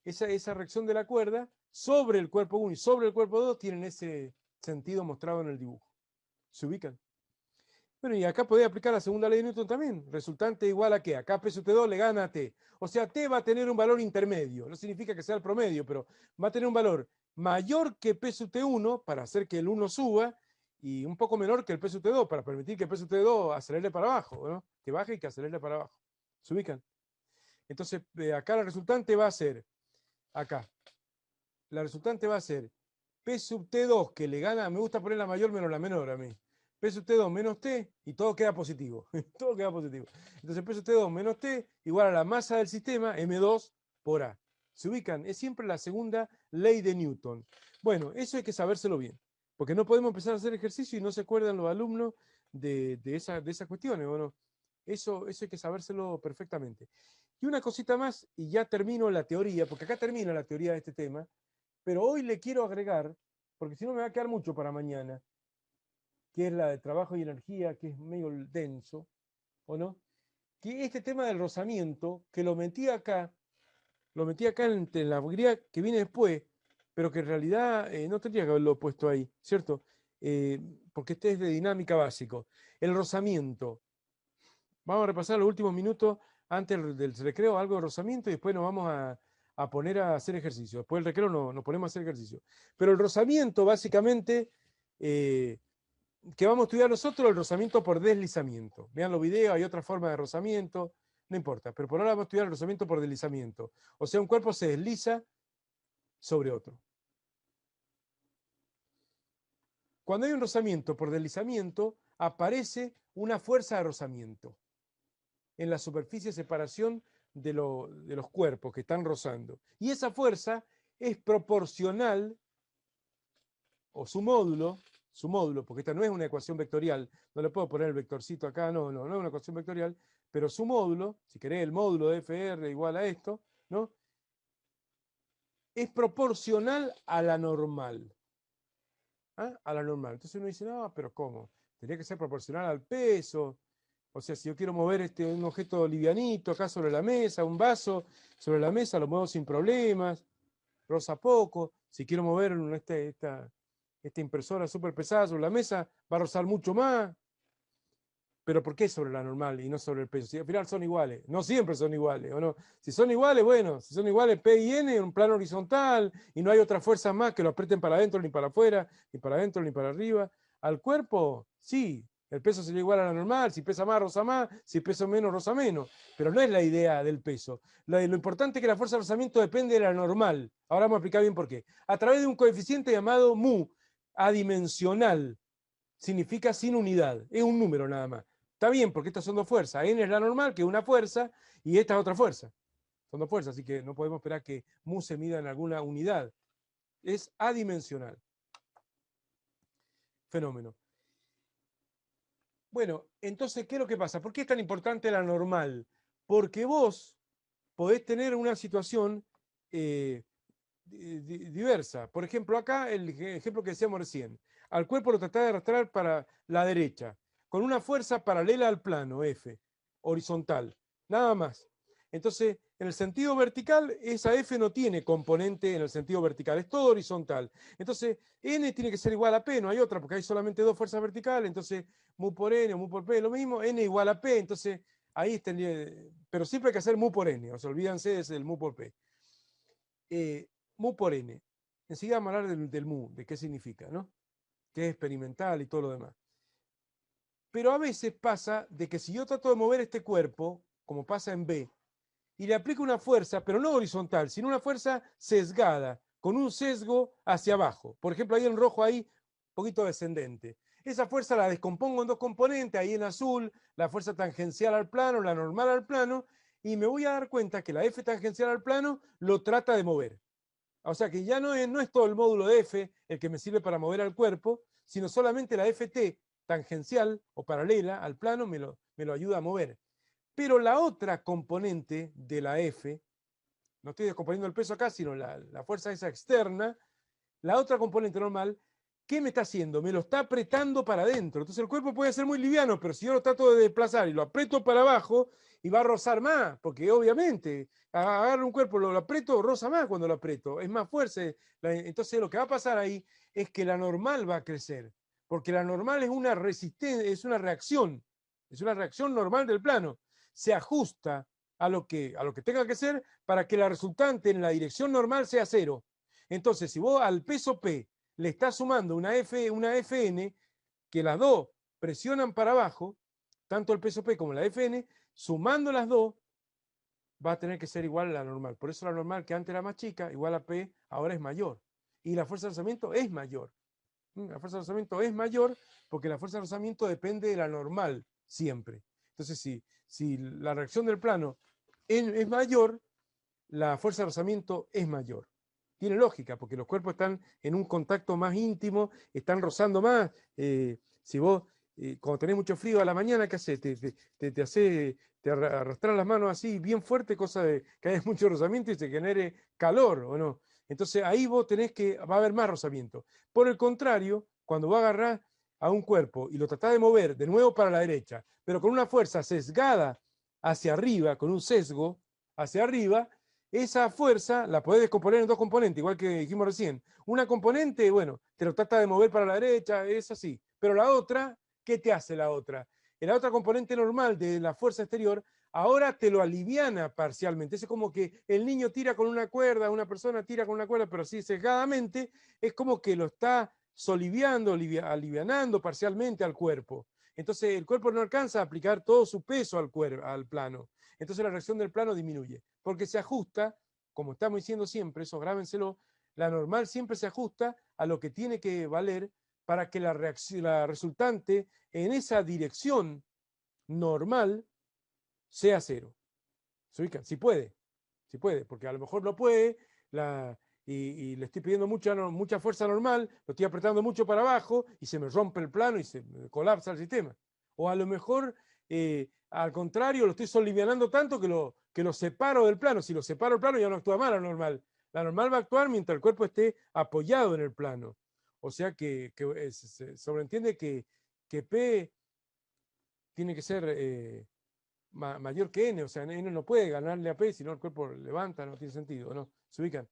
es esa reacción de la cuerda sobre el cuerpo 1 y sobre el cuerpo 2 tienen ese sentido mostrado en el dibujo. ¿Se ubican? Bueno, y acá podés aplicar la segunda ley de Newton también. Resultante igual a qué? Acá P sub T2 le gana a T. O sea, T va a tener un valor intermedio. No significa que sea el promedio, pero va a tener un valor mayor que P sub T1 para hacer que el 1 suba y un poco menor que el P sub T2 para permitir que P sub T2 acelere para abajo, ¿no? Que baje y que acelere para abajo. ¿Se ubican? Entonces, acá la resultante va a ser, acá, la resultante va a ser P sub T2 que le gana, me gusta poner la mayor menos la menor a mí. P sub T2 menos T y todo queda positivo. Todo queda positivo. Entonces P sub T2 menos T igual a la masa del sistema M2 por A. ¿Se ubican? Es siempre la segunda ley de Newton. Bueno, eso hay que sabérselo bien, porque no podemos empezar a hacer ejercicio y no se acuerdan los alumnos de esas cuestiones, ¿o no? Eso hay que sabérselo perfectamente. Y una cosita más, y ya termino la teoría, porque acá termina la teoría de este tema, pero hoy le quiero agregar, porque si no me va a quedar mucho para mañana, que es la de trabajo y energía, que es medio denso, ¿o no? Que este tema del rozamiento, que lo metí acá en la guía que viene después, pero que en realidad no tendría que haberlo puesto ahí, ¿cierto? Porque este es de dinámica básico. El rozamiento. Vamos a repasar los últimos minutos antes del recreo, algo de rozamiento, y después nos vamos a poner a hacer ejercicio. Después del recreo nos ponemos a hacer ejercicio. Pero el rozamiento, básicamente, que vamos a estudiar nosotros, el rozamiento por deslizamiento. Vean los videos, hay otra forma de rozamiento, no importa, pero por ahora vamos a estudiar el rozamiento por deslizamiento. O sea, un cuerpo se desliza sobre otro. Cuando hay un rozamiento por deslizamiento, aparece una fuerza de rozamiento en la superficie de separación de los cuerpos que están rozando. Y esa fuerza es proporcional, o su módulo, porque esta no es una ecuación vectorial, no le puedo poner el vectorcito acá, no es una ecuación vectorial, pero su módulo, si querés el módulo de FR igual a esto, ¿no? Es proporcional a la normal. ¿Ah? A la normal. Entonces uno dice, no, pero ¿cómo? Tendría que ser proporcional al peso. O sea, si yo quiero mover un objeto livianito acá sobre la mesa, un vaso sobre la mesa, lo muevo sin problemas, roza poco. Si quiero mover esta impresora súper pesada sobre la mesa, va a rozar mucho más. Pero ¿por qué sobre la normal y no sobre el peso? Si al final son iguales. No siempre son iguales, ¿o no? Si son iguales, bueno, si son iguales P y N en un plano horizontal y no hay otra fuerza más que lo aprieten para adentro, ni para afuera, ni para adentro, ni para arriba. Al cuerpo, sí, el peso sería igual a la normal. Si pesa más, roza más. Si pesa menos, roza menos. Pero no es la idea del peso. Lo importante es que la fuerza de rozamiento depende de la normal. Ahora vamos a explicar bien por qué. A través de un coeficiente llamado mu, adimensional. Significa sin unidad. Es un número nada más. Está bien, porque estas son dos fuerzas. N es la normal, que es una fuerza, y esta es otra fuerza. Son dos fuerzas, así que no podemos esperar que mu se mida en alguna unidad. Es adimensional. Fenómeno. Bueno, entonces, ¿qué es lo que pasa? ¿Por qué es tan importante la normal? Porque vos podés tener una situación eh, diversa. Por ejemplo, acá el ejemplo que decíamos recién. Al cuerpo lo tratás de arrastrar para la derecha, con una fuerza paralela al plano, F, horizontal, nada más. Entonces, en el sentido vertical, esa F no tiene componente en el sentido vertical, es todo horizontal. Entonces, N tiene que ser igual a P, no hay otra, porque hay solamente dos fuerzas verticales, entonces mu por N o mu por P es lo mismo, N igual a P, entonces ahí tendría, pero siempre hay que hacer mu por N, o sea, olvídense del mu por P. Mu por N. Enseguida vamos a hablar del mu, de qué significa, ¿no? Que es experimental y todo lo demás. Pero a veces pasa de que si yo trato de mover este cuerpo, como pasa en B, y le aplico una fuerza, pero no horizontal, sino una fuerza sesgada, con un sesgo hacia abajo. Por ejemplo, ahí en rojo, ahí, un poquito descendente. Esa fuerza la descompongo en dos componentes, ahí en azul, la fuerza tangencial al plano, la normal al plano, y me voy a dar cuenta que la F tangencial al plano lo trata de mover. O sea que ya no es todo el módulo de F el que me sirve para mover al cuerpo, sino solamente la FT tangencial o paralela al plano me lo ayuda a mover. Pero la otra componente de la F, no estoy descomponiendo el peso acá, sino la fuerza esa externa, la otra componente normal, ¿qué me está haciendo? Me lo está apretando para adentro. Entonces el cuerpo puede ser muy liviano, pero si yo lo trato de desplazar y lo aprieto para abajo, y va a rozar más, porque obviamente agarro un cuerpo, lo aprieto, roza más cuando lo aprieto, es más fuerza. Entonces lo que va a pasar ahí es que la normal va a crecer, porque la normal es una resistencia, es una reacción normal del plano. Se ajusta a lo que tenga que ser para que la resultante en la dirección normal sea cero. Entonces, si vos al peso P le estás sumando una FN, que las dos presionan para abajo, tanto el peso P como la FN, sumando las dos, va a tener que ser igual a la normal. Por eso la normal, que antes era más chica, igual a P, ahora es mayor. Y la fuerza de lanzamiento es mayor. La fuerza de lanzamiento es mayor porque la fuerza de lanzamiento depende de la normal siempre. Entonces, si la reacción del plano es mayor, la fuerza de rozamiento es mayor. Tiene lógica, porque los cuerpos están en un contacto más íntimo, están rozando más. Si vos, cuando tenés mucho frío a la mañana, ¿qué haces? Te arrastras las manos así bien fuerte, cosa de que haya mucho rozamiento y se genere calor, ¿o no? Entonces ahí vos va a haber más rozamiento. Por el contrario, cuando vos agarrás a un cuerpo y lo tratás de mover de nuevo para la derecha, pero con una fuerza sesgada hacia arriba, con un sesgo hacia arriba, esa fuerza la podés descomponer en dos componentes, igual que dijimos recién. Una componente, bueno, te lo trata de mover para la derecha, es así. Pero la otra, ¿qué te hace la otra? La otra componente normal de la fuerza exterior, ahora te lo aliviana parcialmente. Es como que el niño tira con una cuerda, una persona tira con una cuerda, pero así sesgadamente, es como que lo está soliviando, alivianando parcialmente al cuerpo. Entonces el cuerpo no alcanza a aplicar todo su peso al plano. Entonces la reacción del plano disminuye, porque se ajusta, como estamos diciendo siempre, eso grábenselo, la normal siempre se ajusta a lo que tiene que valer para que la resultante en esa dirección normal sea cero. ¿Se ubican? Si puede, porque a lo mejor no puede, y le estoy pidiendo mucha fuerza normal, lo estoy apretando mucho para abajo y se me rompe el plano y se me colapsa el sistema. O a lo mejor, al contrario, lo estoy solivianando tanto que lo separo del plano. Si lo separo del plano ya no actúa mal la normal. La normal va a actuar mientras el cuerpo esté apoyado en el plano. O sea que se sobreentiende que P tiene que ser mayor que N, o sea, N no puede ganarle a P, si no el cuerpo levanta, no tiene sentido, ¿no? ¿Se ubican?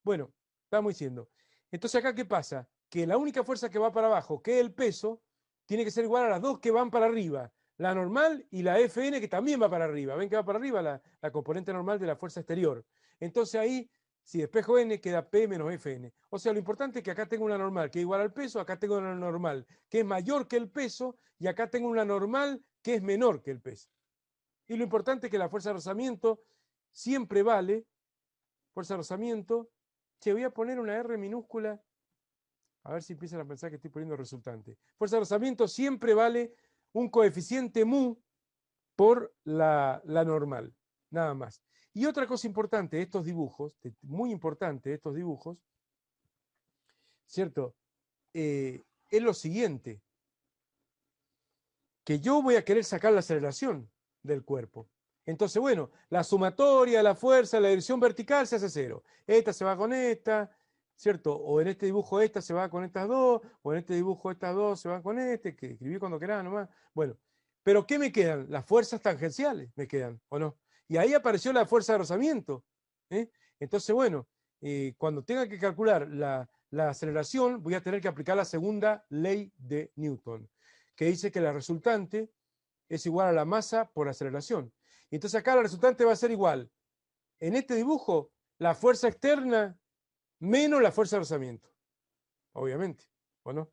Bueno, estamos diciendo. Entonces acá, ¿qué pasa? Que la única fuerza que va para abajo, que el peso, tiene que ser igual a las dos que van para arriba, la normal y la Fn que también va para arriba. ¿Ven que va para arriba la componente normal de la fuerza exterior? Entonces ahí, si despejo N, queda P menos Fn. O sea, lo importante es que acá tengo una normal que es igual al peso, acá tengo una normal que es mayor que el peso y acá tengo una normal que es menor que el peso. Y lo importante es que la fuerza de rozamiento siempre vale, fuerza de rozamiento, che, voy a poner una R minúscula, a ver si empiezan a pensar que estoy poniendo resultante. Fuerza de rozamiento siempre vale un coeficiente mu por la normal, nada más. Y otra cosa importante de estos dibujos, muy importante de estos dibujos, ¿cierto? Es lo siguiente. que yo voy a querer sacar la aceleración del cuerpo. Entonces, bueno, la sumatoria, la fuerza, la dirección vertical se hace cero. Esta se va con esta, ¿cierto? O en este dibujo esta se va con estas dos, o en este dibujo estas dos se van con este, que escribí cuando querás nomás. Bueno, pero ¿qué me quedan? Las fuerzas tangenciales me quedan, ¿o no? Y ahí apareció la fuerza de rozamiento. ¿Eh? Entonces, bueno, cuando tenga que calcular la aceleración, voy a tener que aplicar la segunda ley de Newton, que dice que la resultante es igual a la masa por aceleración. Y entonces acá la resultante va a ser igual. En este dibujo, la fuerza externa menos la fuerza de rozamiento, obviamente, ¿o no?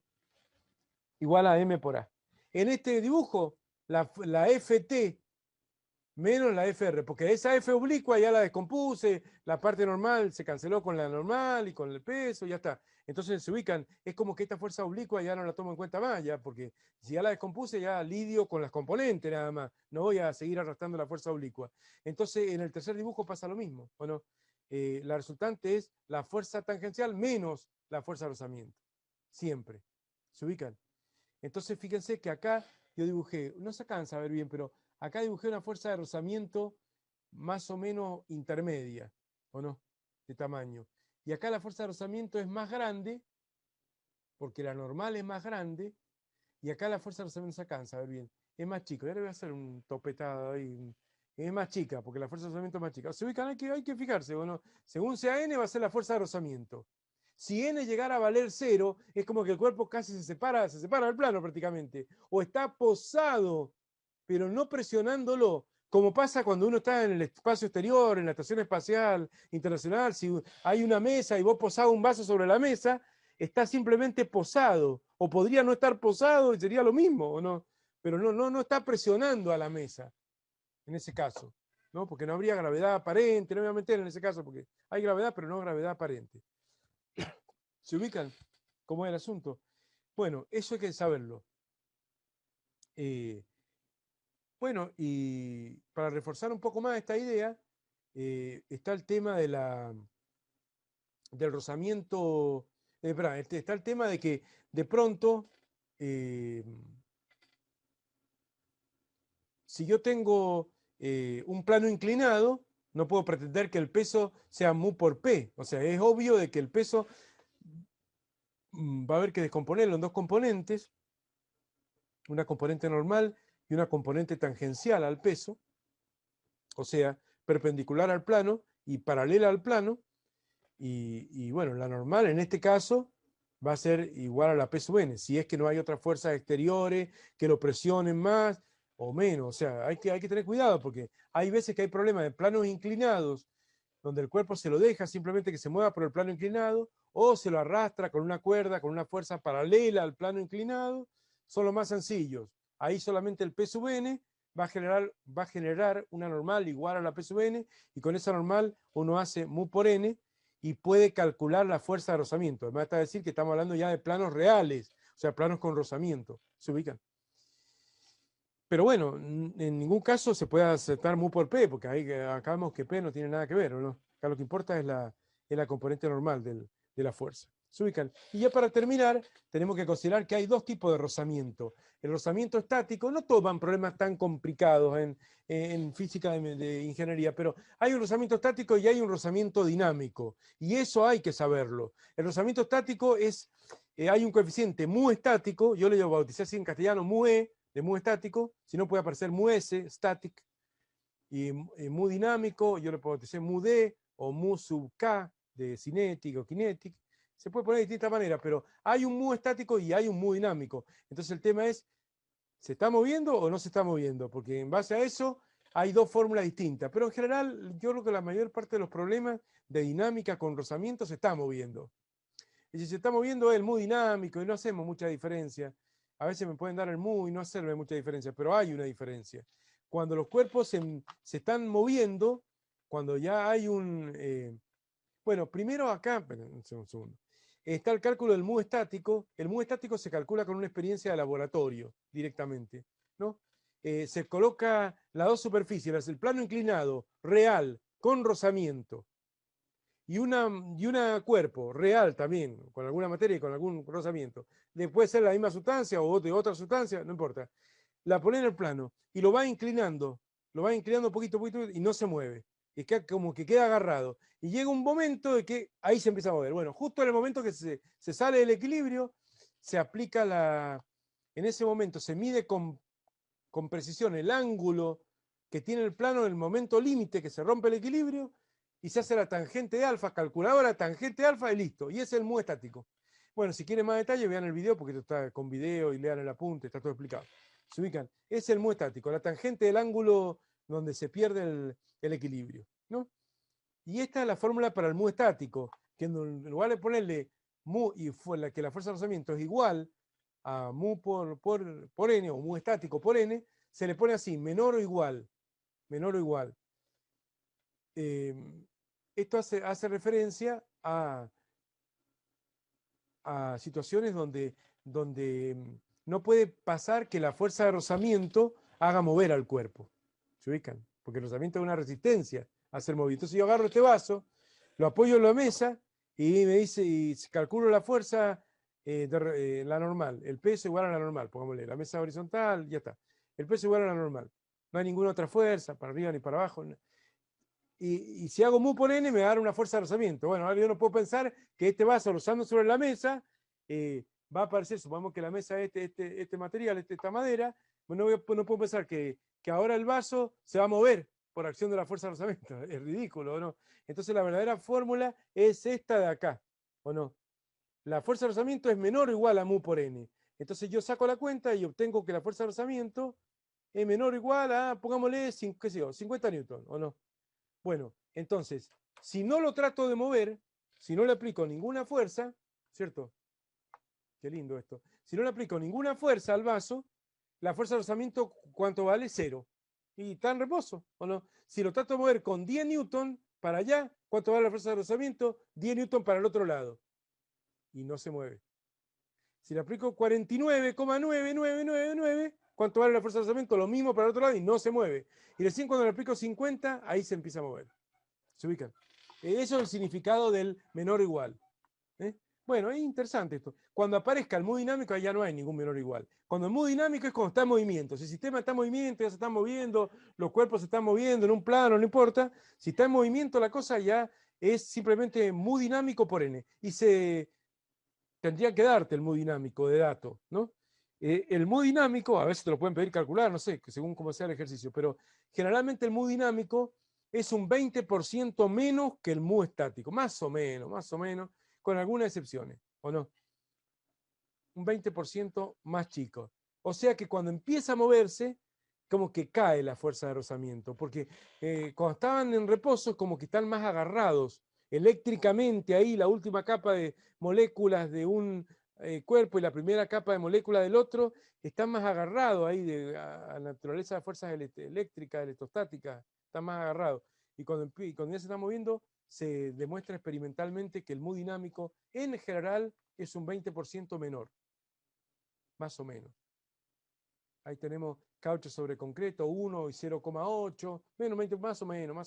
Igual a m por a. En este dibujo, la FT menos la FR, porque esa F oblicua ya la descompuse, la parte normal se canceló con la normal y con el peso, ya está. Entonces se ubican, es como que esta fuerza oblicua ya no la tomo en cuenta más, ya, porque si ya la descompuse, ya lidio con las componentes nada más, no voy a seguir arrastrando la fuerza oblicua. Entonces en el tercer dibujo pasa lo mismo, bueno, la resultante es la fuerza tangencial menos la fuerza de rozamiento, siempre. ¿Se ubican? Entonces fíjense que acá yo dibujé, no se alcanza a ver bien, pero acá dibujé una fuerza de rozamiento más o menos intermedia, ¿o no? De tamaño. Y acá la fuerza de rozamiento es más grande, porque la normal es más grande, y acá la fuerza de rozamiento se alcanza a ver bien. Es más chico. Ya le voy a hacer un topetado ahí. Es más chica, porque la fuerza de rozamiento es más chica. Se ubican, hay que fijarse, ¿o no? Según sea n, va a ser la fuerza de rozamiento. Si n llegara a valer 0, es como que el cuerpo casi se separa del plano prácticamente. O está posado, pero no presionándolo, como pasa cuando uno está en el espacio exterior, en la Estación Espacial Internacional. Si hay una mesa y vos posás un vaso sobre la mesa, está simplemente posado. O podría no estar posado y sería lo mismo, ¿o no? Pero no está presionando a la mesa, en ese caso, ¿no? Porque no habría gravedad aparente, no me voy a meter en ese caso, porque hay gravedad, pero no gravedad aparente. ¿Se ubican cómo es el asunto? Bueno, eso hay que saberlo. Bueno, y para reforzar un poco más esta idea, está el tema del rozamiento, está el tema de que de pronto, eh, si yo tengo un plano inclinado, no puedo pretender que el peso sea mu por p. O sea, es obvio de que el peso va a haber que descomponerlo en dos componentes, una componente normal y una componente tangencial al peso, o sea, perpendicular al plano y paralela al plano. Y bueno, la normal en este caso va a ser igual a la P sub n, si es que no hay otras fuerzas exteriores que lo presionen más o menos. O sea, hay que tener cuidado porque hay veces que hay problemas de planos inclinados donde el cuerpo se lo deja simplemente que se mueva por el plano inclinado o se lo arrastra con una cuerda, con una fuerza paralela al plano inclinado. Son los más sencillos. Ahí solamente el P sub n va a generar una normal igual a la P sub n, y con esa normal uno hace mu por n y puede calcular la fuerza de rozamiento. Además está decir que estamos hablando ya de planos reales, o sea, planos con rozamiento. ¿Se ubican? Pero bueno, en ningún caso se puede aceptar mu por p, porque ahí acá vemos que p no tiene nada que ver, ¿o no? Acá lo que importa es la componente normal de la fuerza. Se ubican. Y ya para terminar, tenemos que considerar que hay dos tipos de rozamiento. El rozamiento estático, no todos van problemas tan complicados en física de ingeniería, pero hay un rozamiento estático y hay un rozamiento dinámico. Y eso hay que saberlo. El rozamiento estático es, hay un coeficiente mu estático, yo le bauticé así en castellano, mu e, de mu estático, si no puede aparecer mu s, static, y mu dinámico, yo le puedo decir mu d o mu sub k, de cinético, kinetic. Se puede poner de distintas maneras, pero hay un mu estático y hay un mu dinámico. Entonces el tema es, ¿se está moviendo o no se está moviendo? Porque en base a eso hay dos fórmulas distintas. Pero en general, yo creo que la mayor parte de los problemas de dinámica con rozamiento se está moviendo. Y si se está moviendo es el mu dinámico y no hacemos mucha diferencia. A veces me pueden dar el mu y no hacerme mucha diferencia, pero hay una diferencia. Cuando los cuerpos se están moviendo, cuando ya hay un... bueno, primero acá, un segundo, está el cálculo del mu estático. El mu estático se calcula con una experiencia de laboratorio directamente, ¿no? Se coloca las dos superficies, el plano inclinado real con rozamiento y una cuerpo real también, con alguna materia y con algún rozamiento. Puede ser la misma sustancia o de otra sustancia, no importa. la pone en el plano y lo va inclinando poquito a poquito y no se mueve. Y queda, como que queda agarrado. Y llega un momento de que ahí se empieza a mover. Bueno, justo en el momento que se sale del equilibrio, se aplica en ese momento se mide con precisión el ángulo que tiene el plano en el momento límite que se rompe el equilibrio y se hace la tangente de alfa, calculadora, tangente de alfa y listo. Y es el mu estático. Bueno, si quieren más detalle, vean el video porque esto está con video y lean el apunte, está todo explicado. Se ubican. Es el mu estático, la tangente del ángulo donde se pierde el equilibrio, ¿no? Y esta es la fórmula para el mu estático, que en lugar de ponerle mu y que la fuerza de rozamiento es igual a mu por n, o mu estático por n, se le pone así, menor o igual. Menor o igual. Esto hace referencia a situaciones donde no puede pasar que la fuerza de rozamiento haga mover al cuerpo. ¿Se ubican? Porque el rozamiento es una resistencia a hacer movimiento. Entonces yo agarro este vaso, lo apoyo en la mesa y me dice, y calculo la fuerza la normal, el peso igual a la normal, pongámosle, la mesa horizontal, ya está. El peso igual a la normal. No hay ninguna otra fuerza, para arriba ni para abajo. Y si hago mu por n, me va a dar una fuerza de rozamiento. Bueno, ahora yo no puedo pensar que este vaso rozando sobre la mesa va a aparecer, supongamos que la mesa es este material, esta madera, no puedo pensar que ahora el vaso se va a mover por acción de la fuerza de rozamiento. Es ridículo, ¿no? Entonces la verdadera fórmula es esta de acá, ¿o no? La fuerza de rozamiento es menor o igual a mu por n. Entonces yo saco la cuenta y obtengo que la fuerza de rozamiento es menor o igual a, pongámosle, qué sé yo, 50 newton, ¿o no? Bueno, entonces, si no lo trato de mover, si no le aplico ninguna fuerza, ¿cierto? Qué lindo esto. Si no le aplico ninguna fuerza al vaso, la fuerza de rozamiento, ¿cuánto vale? 0. Y está en reposo, ¿o no? Si lo trato de mover con 10 newton para allá, ¿cuánto vale la fuerza de rozamiento? 10 newton para el otro lado. Y no se mueve. Si le aplico 49,9999, ¿cuánto vale la fuerza de rozamiento? Lo mismo para el otro lado y no se mueve. Y recién cuando le aplico 50, ahí se empieza a mover. ¿Se ubican? Eso es el significado del menor o igual. ¿Eh? Bueno, es interesante esto. Cuando aparezca el mu dinámico, ahí ya no hay ningún menor o igual. Cuando el mu dinámico es cuando está en movimiento. Si el sistema está en movimiento, ya se están moviendo, los cuerpos se están moviendo en un plano, no importa. Si está en movimiento, la cosa ya es simplemente mu dinámico por n. Y tendría que darte el mu dinámico de dato, ¿no? El mu dinámico, a veces te lo pueden pedir calcular, no sé, según cómo sea el ejercicio, pero generalmente el mu dinámico es un 20% menos que el mu estático, más o menos, con algunas excepciones, ¿o no? Un 20% más chico. O sea que cuando empieza a moverse, como que cae la fuerza de rozamiento, porque cuando estaban en reposo, como que están más agarrados eléctricamente ahí, la última capa de moléculas de un cuerpo y la primera capa de moléculas del otro, están más agarrados ahí a la naturaleza de fuerzas eléctricas, electrostáticas, están más agarrados. Y cuando ya se está moviendo, se demuestra experimentalmente que el mu dinámico en general es un 20% menor, más o menos. Ahí tenemos caucho sobre concreto, 1 y 0,8, más o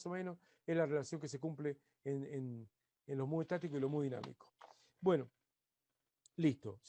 menos, es la relación que se cumple en los mu estáticos y los mu dinámicos. Bueno, listo.